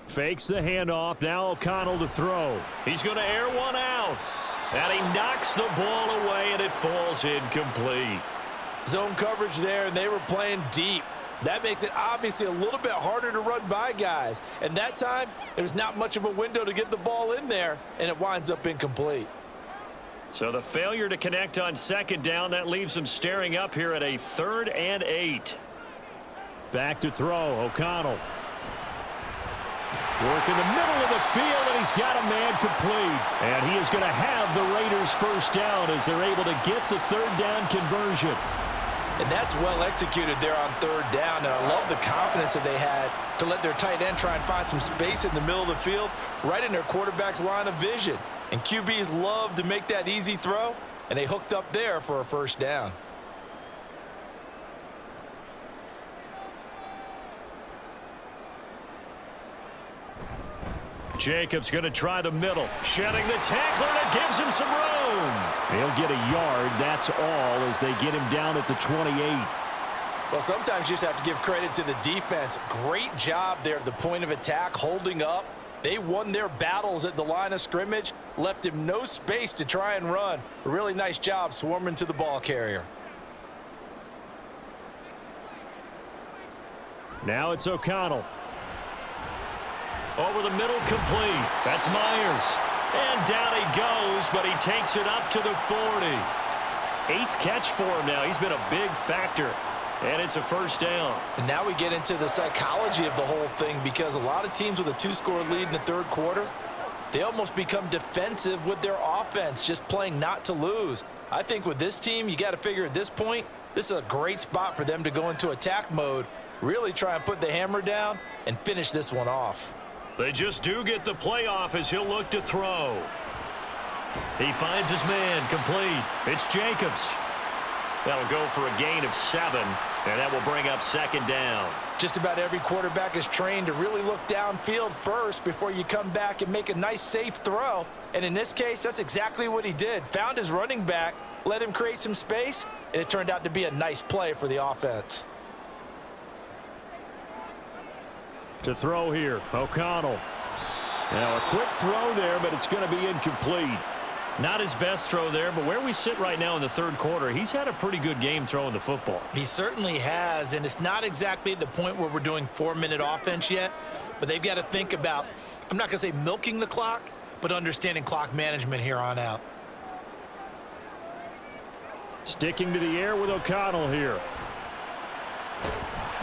Fakes the handoff. Now O'Connell to throw. He's going to air one out. And he knocks the ball away, and it falls incomplete. Zone coverage there, and they were playing deep. That makes it obviously a little bit harder to run by guys. And that time, there's not much of a window to get the ball in there, and it winds up incomplete. So the failure to connect on second down, that leaves them staring up here at a 3rd and 8. Back to throw, O'Connell. Work in the middle of the field, and he's got a man complete. And he is going to have the Raiders first down as they're able to get the 3rd down conversion. And that's well executed there on 3rd down. And I love the confidence that they had to let their tight end try and find some space in the middle of the field, right in their quarterback's line of vision. And QBs love to make that easy throw, and they hooked up there for a first down. Jacobs going to try the middle. Shedding the tackler, and it gives him some room. He'll get a yard. That's all as they get him down at the 28. Well, sometimes you just have to give credit to the defense. Great job there at the point of attack, holding up. They won their battles at the line of scrimmage, left him no space to try and run. A really nice job swarming to the ball carrier. Now it's O'Connell. Over the middle, complete. That's Myers. And down he goes, but he takes it up to the 40. 8th catch for him now. He's been a big factor. And it's a first down. And now we get into the psychology of the whole thing because a lot of teams with a 2-score lead in the 3rd quarter, they almost become defensive with their offense, just playing not to lose. I think with this team, you got to figure at this point, this is a great spot for them to go into attack mode, really try and put the hammer down and finish this one off. They just do get the playoff as he'll look to throw. He finds his man, complete. It's Jacobs. That'll go for a gain of 7, and that will bring up 2nd down. Just about every quarterback is trained to really look downfield first before you come back and make a nice, safe throw. And in this case, that's exactly what he did. Found his running back, let him create some space, and it turned out to be a nice play for the offense. To throw here, O'Connell. Now a quick throw there, but it's going to be incomplete. Not his best throw there, but where we sit right now in the 3rd quarter, he's had a pretty good game throwing the football. He certainly has, and it's not exactly at the point where we're doing 4-minute offense yet, but they've got to think about, I'm not going to say milking the clock, but understanding clock management here on out. Sticking to the air with O'Connell here.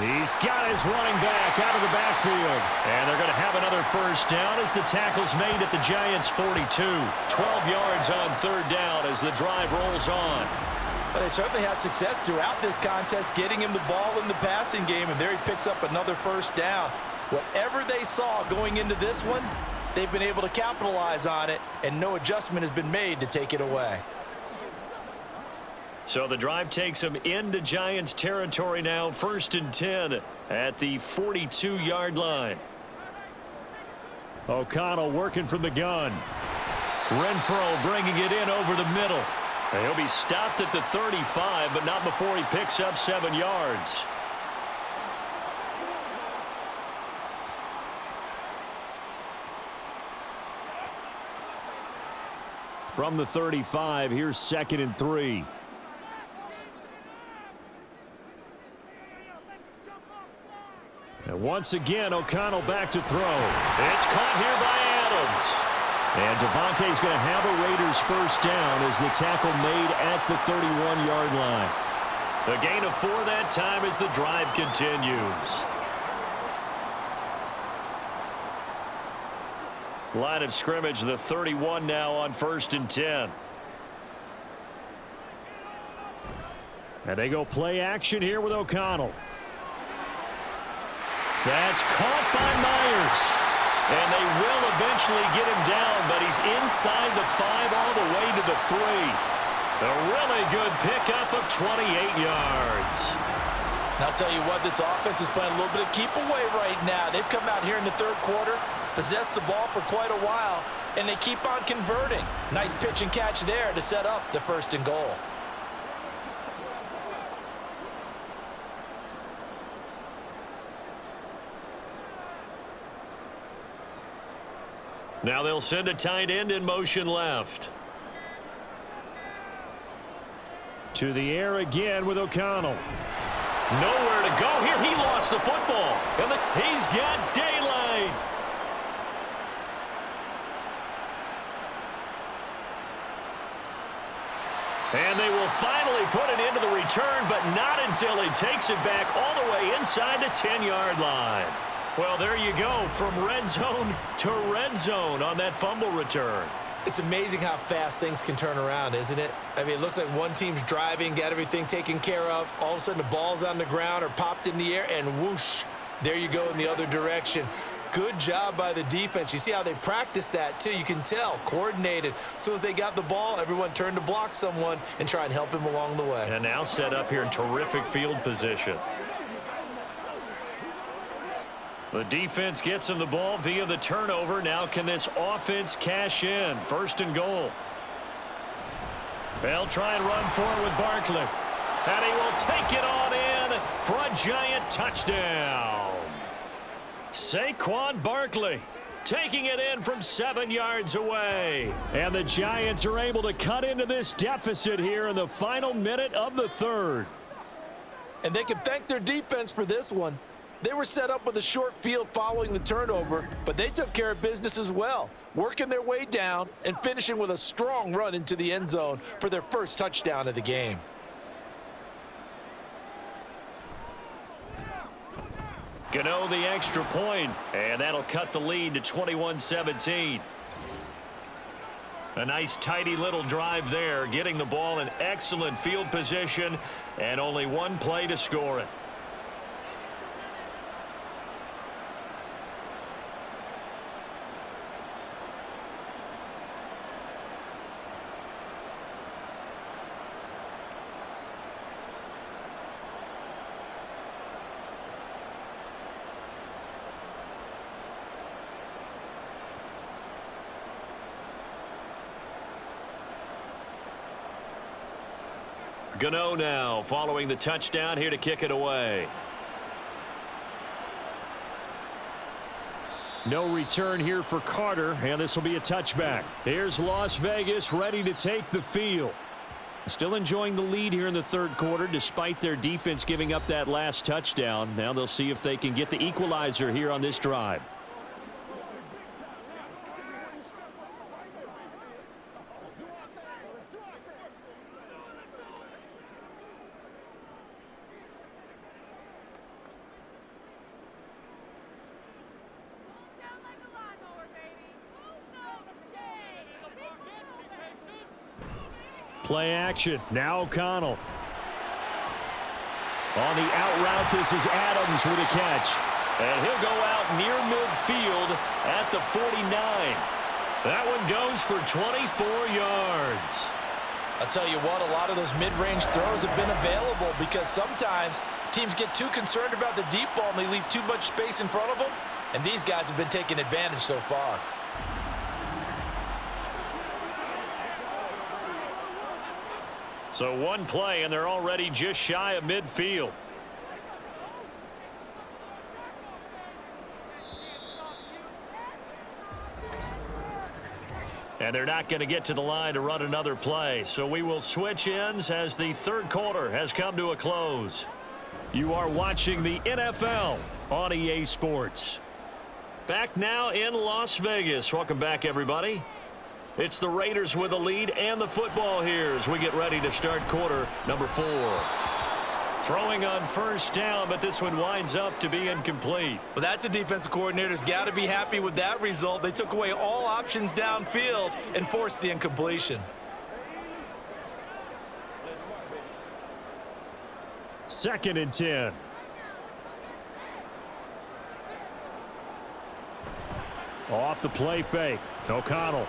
He's got his running back out of the backfield. And they're going to have another first down as the tackle's made at the Giants' 42. 12 yards on 3rd down as the drive rolls on. Well, they certainly had success throughout this contest, getting him the ball in the passing game, and there he picks up another first down. Whatever they saw going into this one, they've been able to capitalize on it, and no adjustment has been made to take it away. So the drive takes them into Giants territory now, 1st and 10 at the 42-yard line. O'Connell working from the gun. Renfro bringing it in over the middle. And he'll be stopped at the 35, but not before he picks up 7 yards. From the 35, here's 2nd and 3. And once again, O'Connell back to throw. It's caught here by Adams. And Devontae's going to have a Raiders first down as the tackle made at the 31-yard line. A gain of 4 that time as the drive continues. Line of scrimmage, the 31 now on 1st and 10. And they go play action here with O'Connell. That's caught by Myers. And they will eventually get him down, but he's inside the 5 all the way to the 3. A really good pickup of 28 yards. And I'll tell you what, this offense is playing a little bit of keep away right now. They've come out here in the third quarter, possessed the ball for quite a while, and they keep on converting. Nice pitch and catch there to set up the 1st and goal. Now they'll send a tight end in motion left. To the air again with O'Connell. Nowhere to go here. He lost the football. And he's got daylight. And they will finally put it into the return, but not until he takes it back all the way inside the 10-yard line. Well, there you go, from red zone to red zone on that fumble return. It's amazing how fast things can turn around, isn't it? I mean, it looks like one team's driving, got everything taken care of. All of a sudden, the ball's on the ground or popped in the air, and whoosh, there you go in the other direction. Good job by the defense. You see how they practice that, too. You can tell, coordinated. As soon as they got the ball, everyone turned to block someone and try and help him along the way. And now set up here in terrific field position. The defense gets him the ball via the turnover. Now can this offense cash in? 1st and goal. They'll try and run forward with Barkley. And he will take it on in for a giant touchdown. Saquon Barkley taking it in from 7 yards away. And the Giants are able to cut into this deficit here in the final minute of the 3rd. And they can thank their defense for this one. They were set up with a short field following the turnover, but they took care of business as well, working their way down and finishing with a strong run into the end zone for their first touchdown of the game. Gano the extra point, and that'll cut the lead to 21-17. A nice tidy little drive there, getting the ball in excellent field position, and only one play to score it. Gano now following the touchdown here to kick it away. No return here for Carter, and this will be a touchback. Here's Las Vegas ready to take the field. Still enjoying the lead here in the 3rd quarter despite their defense giving up that last touchdown. Now they'll see if they can get the equalizer here on this drive. Play action. Now O'Connell. On the out route, this is Adams with a catch. And he'll go out near midfield at the 49. That one goes for 24 yards. I'll tell you what, a lot of those mid-range throws have been available because sometimes teams get too concerned about the deep ball and they leave too much space in front of them. And these guys have been taking advantage so far. So one play, and they're already just shy of midfield. And they're not going to get to the line to run another play. So we will switch ends as the 3rd quarter has come to a close. You are watching the NFL on EA Sports. Back now in Las Vegas. Welcome back, everybody. It's the Raiders with the lead and the football here as we get ready to start quarter number 4. Throwing on 1st down, but this one winds up to be incomplete. Well, that's a defensive coordinator's got to be happy with that result. They took away all options downfield and forced the incompletion. 2nd and 10. Off the play fake. O'Connell.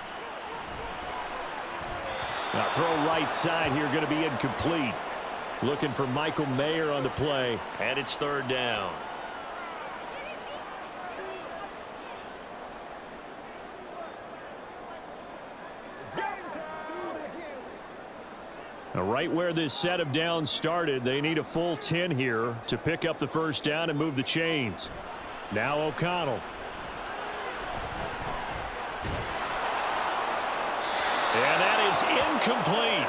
Now throw right side here going to be incomplete. Looking for Michael Mayer on the play. And it's third down. Now right where this set of downs started, they need a full 10 here to pick up the first down and move the chains. Now O'Connell. And that is incomplete.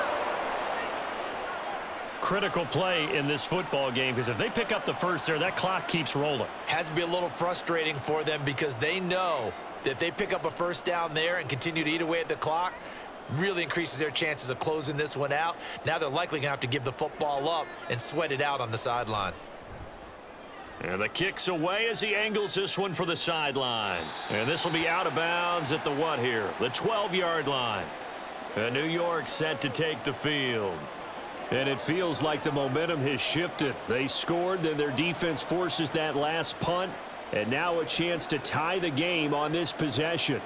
Critical play in this football game, because if they pick up the first there, that clock keeps rolling. Has to be a little frustrating for them because they know that if they pick up a first down there and continue to eat away at the clock, really increases their chances of closing this one out. Now they're likely going to have to give the football up and sweat it out on the sideline. And the kick's away as he angles this one for the sideline. And this will be out of bounds at the what here? The 12-yard line. And New York set to take the field. And it feels like the momentum has shifted. They scored, then their defense forces that last punt. And now a chance to tie the game on this possession.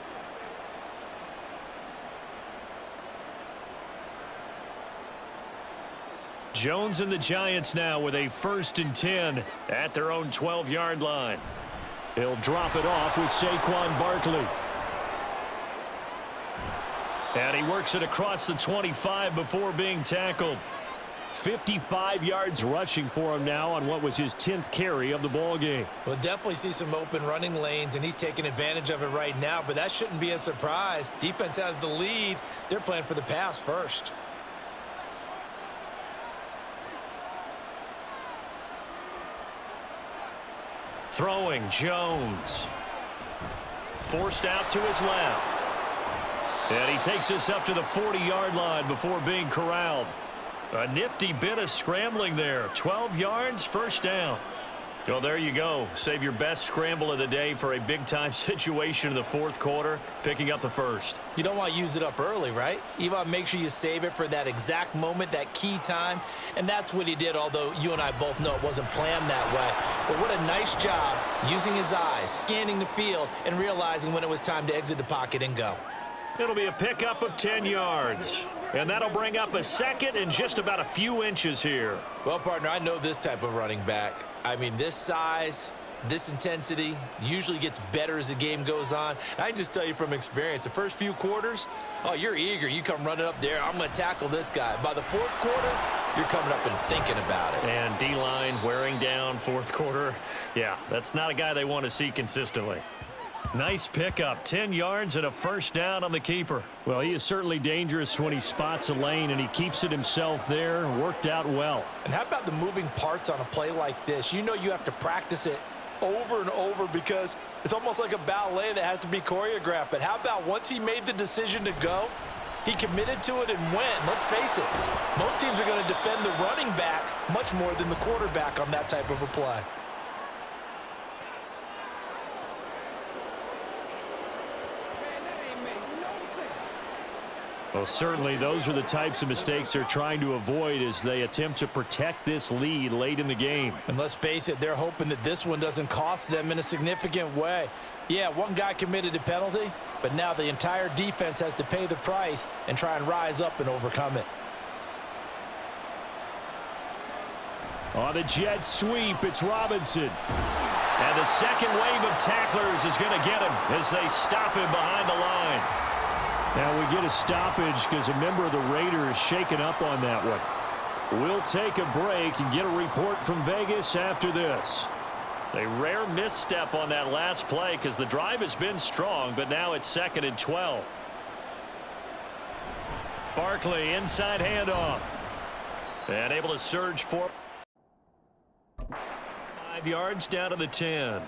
Jones and the Giants now with a 1st and 10 at their own 12-yard line. He'll drop it off with Saquon Barkley. And he works it across the 25 before being tackled. 55 yards rushing for him now on what was his 10th carry of the ball game. We'll definitely see some open running lanes, and he's taking advantage of it right now, but that shouldn't be a surprise. Defense has the lead. They're playing for the pass first. Throwing, Jones. Forced out to his left. And he takes us up to the 40-yard line before being corralled. A nifty bit of scrambling there. 12 yards, first down. Well, there you go. Save your best scramble of the day for a big-time situation in the fourth quarter, picking up the first. You don't want to use it up early, right? You want to make sure you save it for that exact moment, that key time, and that's what he did, although you and I both know it wasn't planned that way. But what a nice job using his eyes, scanning the field, and realizing when it was time to exit the pocket and go. It'll be a pickup of 10 yards. And that'll bring up a second and just about a few inches here. Well, partner, I know this type of running back. I mean, this size, this intensity usually gets better as the game goes on. I can just tell you from experience, the first few quarters, oh, you're eager. You come running up there, I'm going to tackle this guy. By the fourth quarter, you're coming up and thinking about it. And D-line wearing down fourth quarter. Yeah, that's not a guy they want to see consistently. Nice pickup, 10 yards and a first down on the keeper. Well, he is certainly dangerous when he spots a lane, and he keeps it himself there. Worked out well. And how about the moving parts on a play like this? You know you have to practice it over and over because it's almost like a ballet that has to be choreographed. But how about once he made the decision to go, he committed to it and went. Let's face it, most teams are going to defend the running back much more than the quarterback on that type of a play. Well, certainly those are the types of mistakes they're trying to avoid as they attempt to protect this lead late in the game. And let's face it, they're hoping that this one doesn't cost them in a significant way. Yeah, one guy committed a penalty, but now the entire defense has to pay the price and try and rise up and overcome it. On the jet sweep, it's Robinson. And the second wave of tacklers is going to get him as they stop him behind the line. Now we get a stoppage because a member of the Raiders shaken up on that one. We'll take a break and get a report from Vegas after this. A rare misstep on that last play because the drive has been strong, but now it's 2nd and 12. Barkley, inside handoff. And able to surge for 5 yards down to the 10.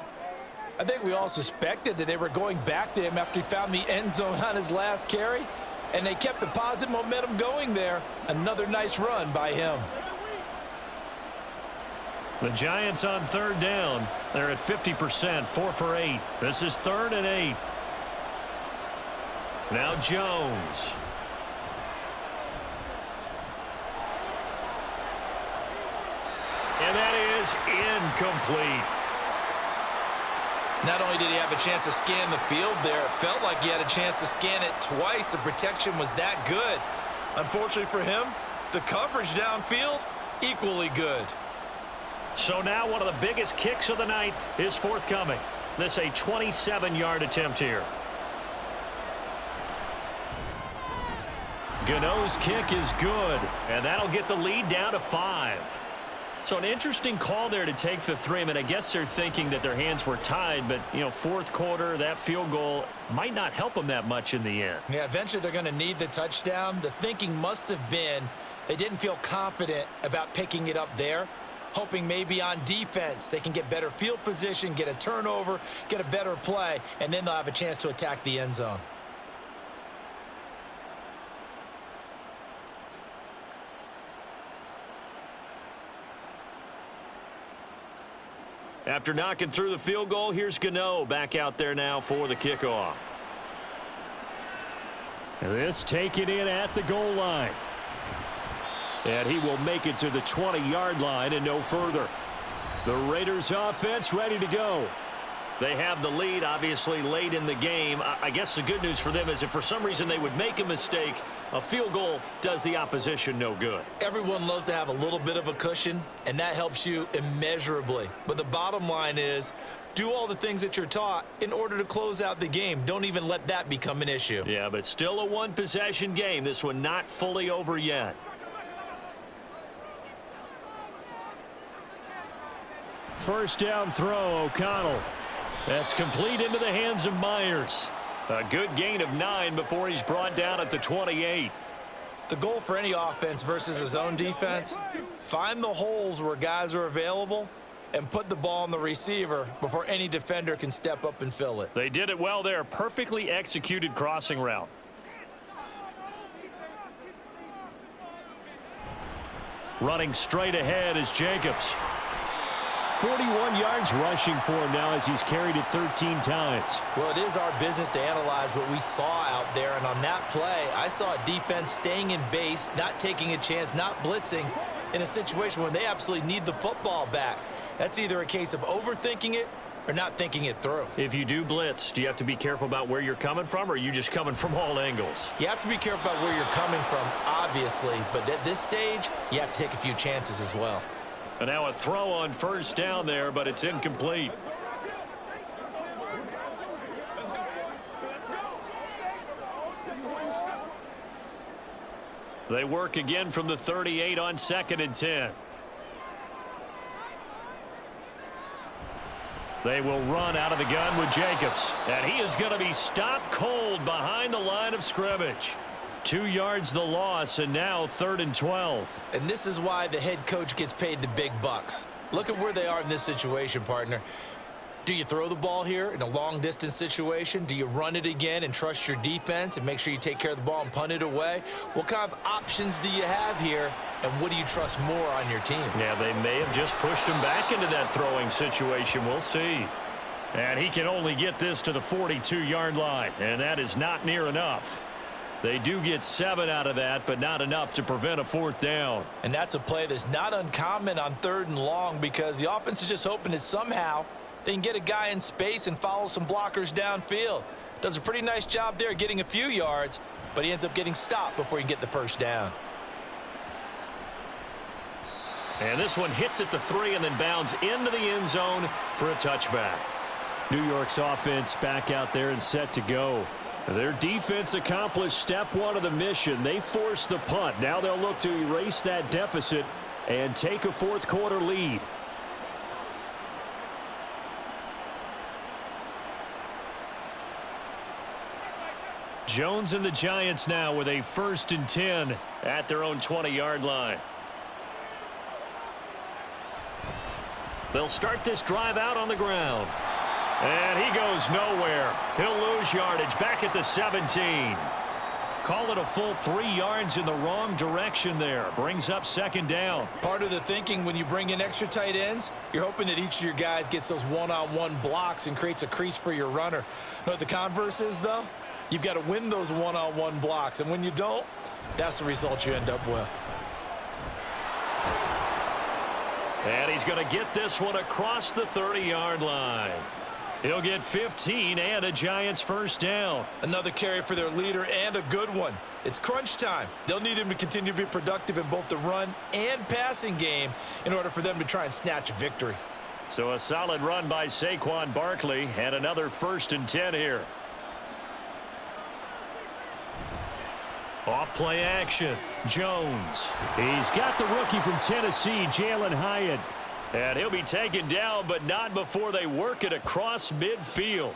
I think we all suspected that they were going back to him after he found the end zone on his last carry, and they kept the positive momentum going there. Another nice run by him. The Giants on 3rd down. They're at 50%, 4 for 8. This is 3rd and 8. Now Jones. And that is incomplete. Not only did he have a chance to scan the field there, it felt like he had a chance to scan it twice. The protection was that good. Unfortunately for him, the coverage downfield, equally good. So now one of the biggest kicks of the night is forthcoming. This a 27-yard attempt here. Gano's kick is good, and that'll get the lead down to 5. So an interesting call there to take the 3. I mean, I guess they're thinking that their hands were tied, but, you know, fourth quarter, that field goal might not help them that much in the end. Yeah, eventually they're going to need the touchdown. The thinking must have been they didn't feel confident about picking it up there, hoping maybe on defense they can get better field position, get a turnover, get a better play, and then they'll have a chance to attack the end zone. After knocking through the field goal, here's Gano back out there now for the kickoff. This taken in at the goal line. And he will make it to the 20-yard line and no further. The Raiders offense ready to go. They have the lead, obviously, late in the game. I guess the good news for them is if for some reason they would make a mistake, a field goal does the opposition no good. Everyone loves to have a little bit of a cushion, and that helps you immeasurably. But the bottom line is, do all the things that you're taught in order to close out the game. Don't even let that become an issue. Yeah, but still a one-possession game. This one not fully over yet. First down throw, O'Connell. That's complete into the hands of Myers. A good gain of 9 before he's brought down at the 28. The goal for any offense versus his own defense, find the holes where guys are available and put the ball on the receiver before any defender can step up and fill it. They did it well there. Perfectly executed crossing route. Running straight ahead is Jacobs. 41 yards rushing for him now as he's carried it 13 times. Well, it is our business to analyze what we saw out there, and on that play, I saw a defense staying in base, not taking a chance, not blitzing in a situation where they absolutely need the football back. That's either a case of overthinking it or not thinking it through. If you do blitz, do you have to be careful about where you're coming from, or are you just coming from all angles? You have to be careful about where you're coming from, obviously, but at this stage, you have to take a few chances as well. And now a throw on first down there, but it's incomplete. They work again from the 38 on 2nd and 10. They will run out of the gun with Jacobs. And he is going to be stopped cold behind the line of scrimmage. 2 yards the loss, and now 3rd and 12. And this is why the head coach gets paid the big bucks. Look at where they are in this situation, partner. Do you throw the ball here in a long-distance situation? Do you run it again and trust your defense and make sure you take care of the ball and punt it away? What kind of options do you have here, and what do you trust more on your team? Yeah, they may have just pushed him back into that throwing situation. We'll see. And he can only get this to the 42-yard line, and that is not near enough. They do get 7 out of that, but not enough to prevent a 4th down. And that's a play that's not uncommon on 3rd and long because the offense is just hoping that somehow they can get a guy in space and follow some blockers downfield. Does a pretty nice job there getting a few yards, but he ends up getting stopped before he can get the first down. And this one hits at the 3 and then bounds into the end zone for a touchback. New York's offense back out there and set to go. Their defense accomplished step 1 of the mission. They forced the punt. Now they'll look to erase that deficit and take a 4th quarter lead. Jones and the Giants now with a 1st and 10 at their own 20-yard line. They'll start this drive out on the ground. And he goes nowhere. He'll lose yardage back at the 17. Call it a full 3 yards in the wrong direction there. Brings up 2nd down. Part of the thinking when you bring in extra tight ends, you're hoping that each of your guys gets those one-on-one blocks and creates a crease for your runner. You know what the converse is, though? You've got to win those one-on-one blocks. And when you don't, that's the result you end up with. And he's going to get this one across the 30-yard line. He'll get 15 and a Giants first down. Another carry for their leader and a good one. It's crunch time. They'll need him to continue to be productive in both the run and passing game in order for them to try and snatch a victory. So a solid run by Saquon Barkley and another 1st and 10 here. Off play action. Jones. He's got the rookie from Tennessee, Jalen Hyatt. And he'll be taken down, but not before they work it across midfield.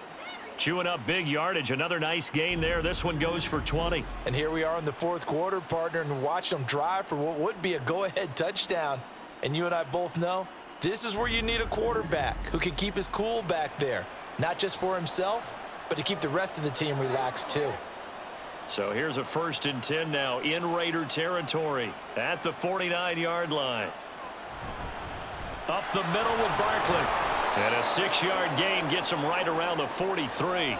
Chewing up big yardage. Another nice gain there. This one goes for 20. And here we are in the 4th quarter, partner, and watch them drive for what would be a go-ahead touchdown. And you and I both know this is where you need a quarterback who can keep his cool back there. Not just for himself, but to keep the rest of the team relaxed too. So here's a 1st and 10 now in Raider territory at the 49-yard line. Up the middle with Barkley. And a 6-yard gain gets him right around the 43.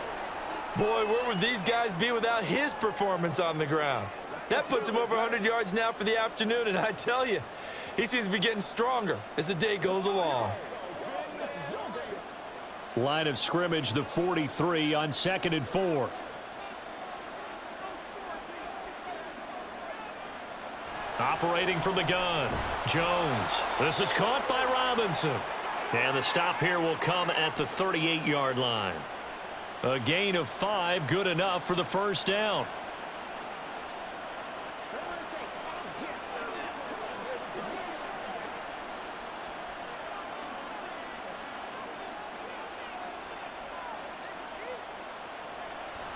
Boy, where would these guys be without his performance on the ground? That puts him over 100 yards now for the afternoon, and I tell you, he seems to be getting stronger as the day goes along. Line of scrimmage, the 43 on 2nd and 4. Operating from the gun, Jones. This is caught by Robinson. And the stop here will come at the 38-yard line. A gain of 5, good enough for the first down.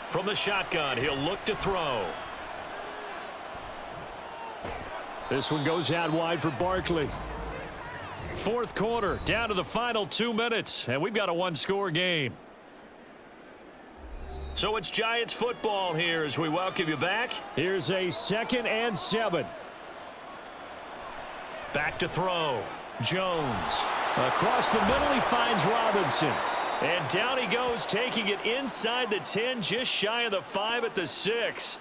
From the shotgun, he'll look to throw. This one goes out wide for Barkley. 4th quarter, down to the final 2 minutes, and we've got a 1-score game. So it's Giants football here as we welcome you back. Here's a 2nd and 7. Back to throw. Jones. Across the middle, he finds Robinson. And down he goes, taking it inside the 10, just shy of the 5 at the 6.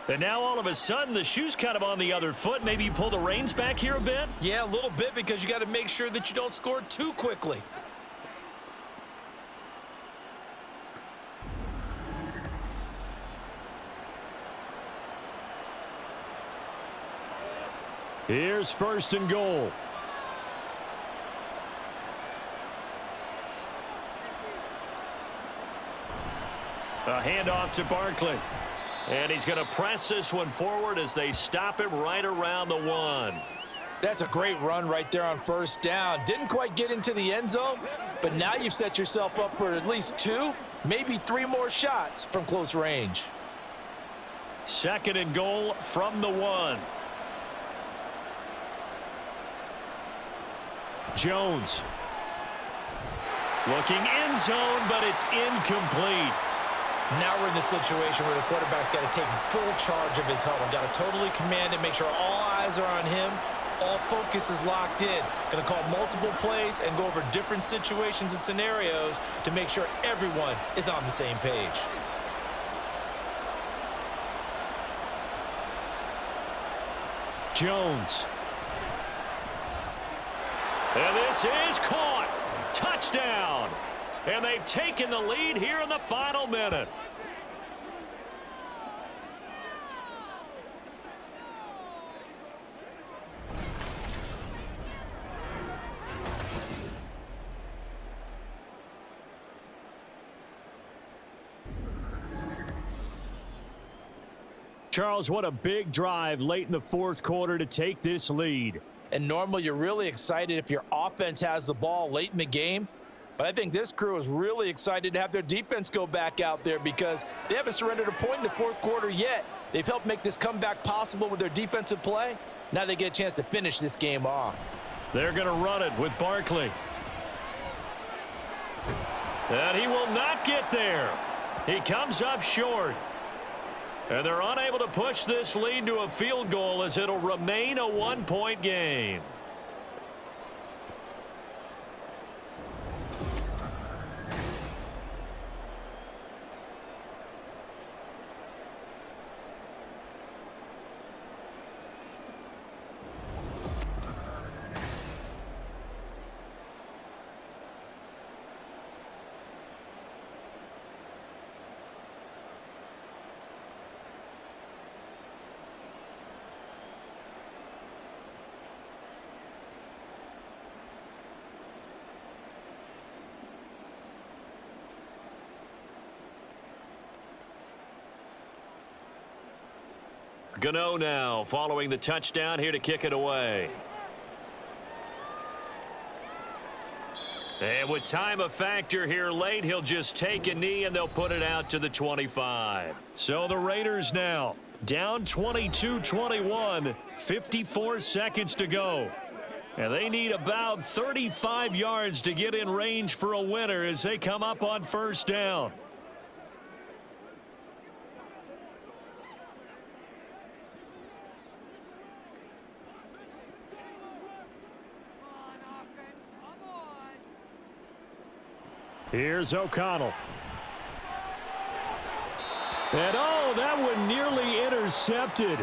And now all of a sudden the shoe's kind of on the other foot. Maybe you pull the reins back here a bit? Yeah, a little bit, because you got to make sure that you don't score too quickly. Here's 1st and goal. A handoff to Barkley. And he's going to press this one forward as they stop him right around the 1. That's a great run right there on 1st down. Didn't quite get into the end zone, but now you've set yourself up for at least 2, maybe 3 more shots from close range. 2nd and goal from the 1. Jones. Looking end zone, but it's incomplete. Now we're in the situation where the quarterback's got to take full charge of his huddle. Got to totally command it, make sure all eyes are on him. All focus is locked in. Going to call multiple plays and go over different situations and scenarios to make sure everyone is on the same page. Jones. And this is caught. Touchdown. And they've taken the lead here in the final minute. Charles, what a big drive late in the 4th quarter to take this lead. And normally you're really excited if your offense has the ball late in the game. But I think this crew is really excited to have their defense go back out there because they haven't surrendered a point in the 4th quarter yet. They've helped make this comeback possible with their defensive play. Now they get a chance to finish this game off. They're going to run it with Barkley. And he will not get there. He comes up short. And they're unable to push this lead to a field goal as it'll remain a 1-point game. Gano now following the touchdown here to kick it away. And with time a factor here late, he'll just take a knee and they'll put it out to the 25. So the Raiders now down 22-21, 54 seconds to go. And they need about 35 yards to get in range for a winner as they come up on first down. Here's O'Connell. And oh, that one nearly intercepted.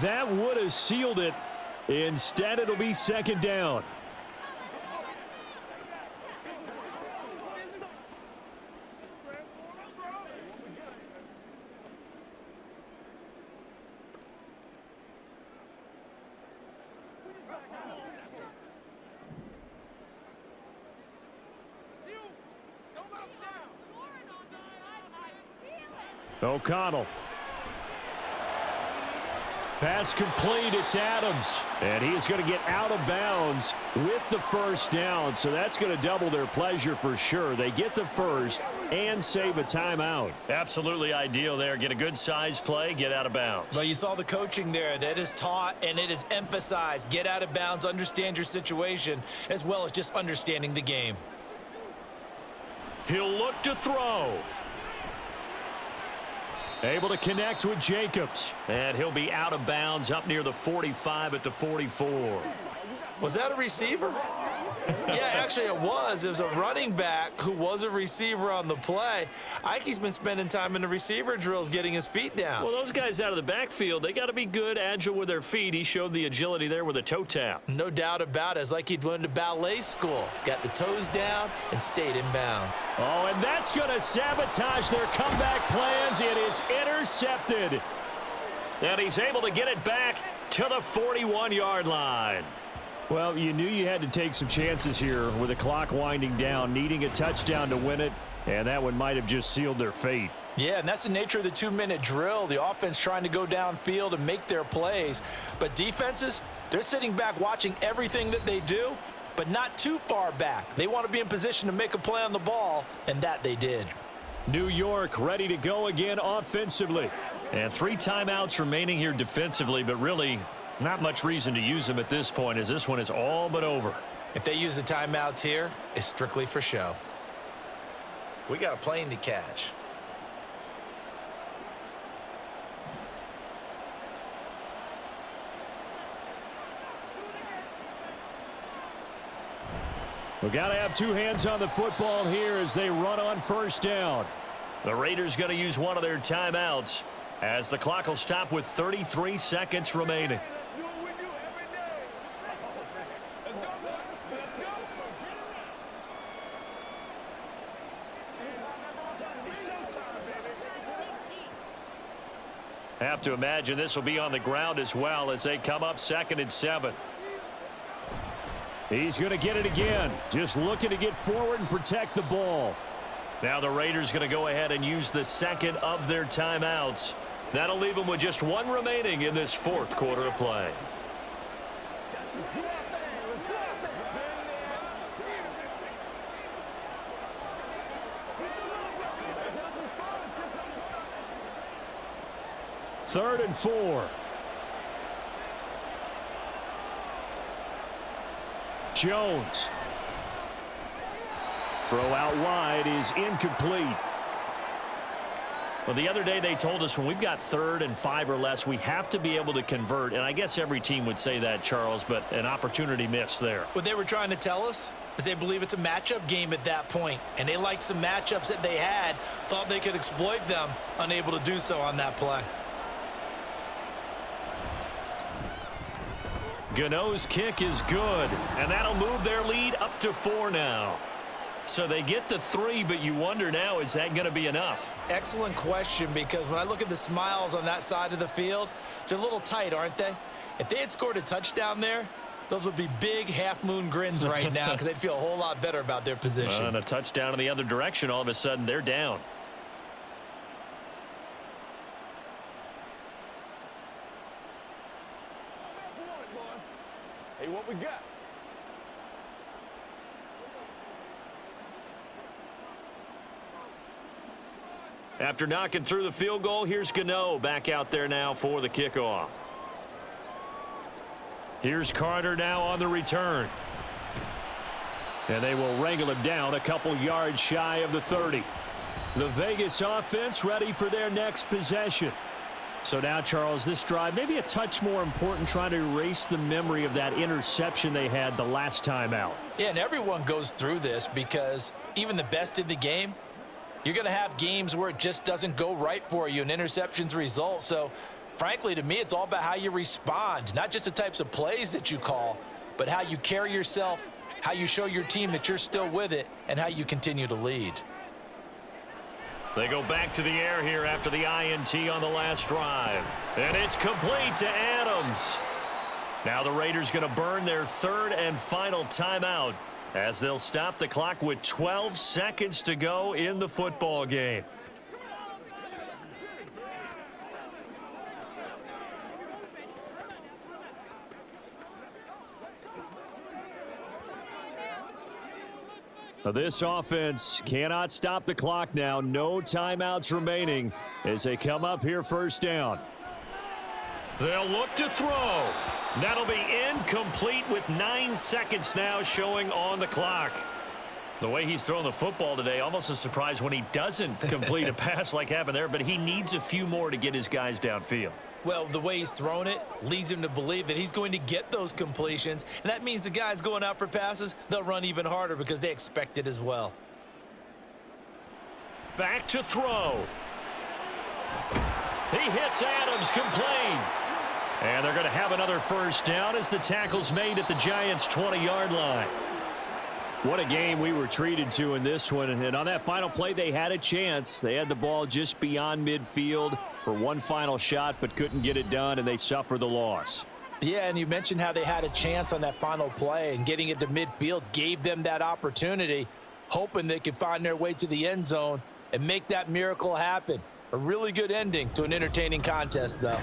That would have sealed it. Instead, it'll be second down. O'Connell. Pass complete. It's Adams. And he is going to get out of bounds with the first down. So that's going to double their pleasure for sure. They get the first and save a timeout. Absolutely ideal there. Get a good size play, get out of bounds. Well, you saw the coaching there. That is taught and it is emphasized. Get out of bounds, understand your situation, as well as just understanding the game. He'll look to throw. Able to connect with Jacobs. And he'll be out of bounds up near the 45 at the 44. Was that a receiver? Yeah, actually it was. It was a running back who was a receiver on the play. Ike's been spending time in the receiver drills getting his feet down. Well, those guys out of the backfield, they got to be good, agile with their feet. He showed the agility there with a toe tap. No doubt about it. It's like he'd went to ballet school. Got the toes down and stayed in bound. Oh, and that's going to sabotage their comeback plans. It is intercepted. And he's able to get it back to the 41-yard line. Well, you knew you had to take some chances here with the clock winding down, needing a touchdown to win it, and that one might have just sealed their fate. Yeah, and that's the nature of the 2-minute drill. The offense trying to go downfield and make their plays. But defenses, they're sitting back watching everything that they do, but not too far back. They want to be in position to make a play on the ball, and that they did. New York ready to go again offensively. And 3 timeouts remaining here defensively, but really not much reason to use them at this point as this one is all but over. If they use the timeouts here, it's strictly for show. We got a plane to catch. We got to have 2 hands on the football here as they run on first down. The Raiders going to use one of their timeouts as the clock will stop with 33 seconds remaining. Have to imagine this will be on the ground as well as they come up 2nd and 7. He's going to get it again. Just looking to get forward and protect the ball. Now the Raiders going to go ahead and use the second of their timeouts. That'll leave them with just 1 remaining in this 4th quarter of play. Third and 4. Jones. Throw out wide is incomplete. Well, the other day they told us when we've got 3rd and 5 or less, we have to be able to convert. And I guess every team would say that, Charles, but an opportunity missed there. What they were trying to tell us is they believe it's a matchup game at that point, and they liked some matchups that they had, thought they could exploit them, unable to do so on that play. Gano's kick is good, and that'll move their lead up to 4 now. So they get the 3, but you wonder now, is that going to be enough? Excellent question, because when I look at the smiles on that side of the field, they're a little tight, aren't they? If they had scored a touchdown there, those would be big half-moon grins right now because they'd feel a whole lot better about their position. And a touchdown in the other direction, all of a sudden they're down. After knocking through the field goal, here's Gano back out there now for the kickoff. Here's Carter now on the return. And they will wrangle him down a couple yards shy of the 30. The Vegas offense ready for their next possession. So now, Charles, this drive maybe a touch more important, trying to erase the memory of that interception they had the last time out. Yeah, and everyone goes through this because even the best in the game, you're going to have games where it just doesn't go right for you and interceptions result. So, frankly, to me, it's all about how you respond, not just the types of plays that you call, but how you carry yourself, how you show your team that you're still with it, and how you continue to lead. They go back to the air here after the INT on the last drive. And it's complete to Adams. Now the Raiders going to burn their third and final timeout as they'll stop the clock with 12 seconds to go in the football game. This offense cannot stop the clock now. No timeouts remaining as they come up here first down. They'll look to throw. That'll be incomplete with 9 seconds now showing on the clock. The way he's throwing the football today, almost a surprise when he doesn't complete a pass like happened there, but he needs a few more to get his guys downfield. Well, the way he's thrown it leads him to believe that he's going to get those completions, and that means the guys going out for passes, they'll run even harder because they expect it as well. Back to throw. He hits Adams, complete. And they're going to have another first down as the tackle's made at the Giants' 20-yard line. What a game we were treated to in this one. And on that final play, they had a chance. They had the ball just beyond midfield for one final shot, but couldn't get it done, and they suffer the loss. Yeah, and you mentioned how they had a chance on that final play, and getting it to midfield gave them that opportunity, hoping they could find their way to the end zone and make that miracle happen. A really good ending to an entertaining contest, though.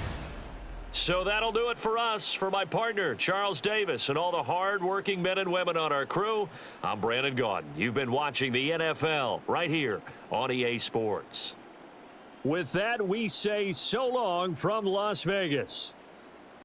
So that'll do it for us. For my partner, Charles Davis, and all the hard-working men and women on our crew, I'm Brandon Gaudin. You've been watching the NFL right here on EA Sports. With that, we say so long from Las Vegas.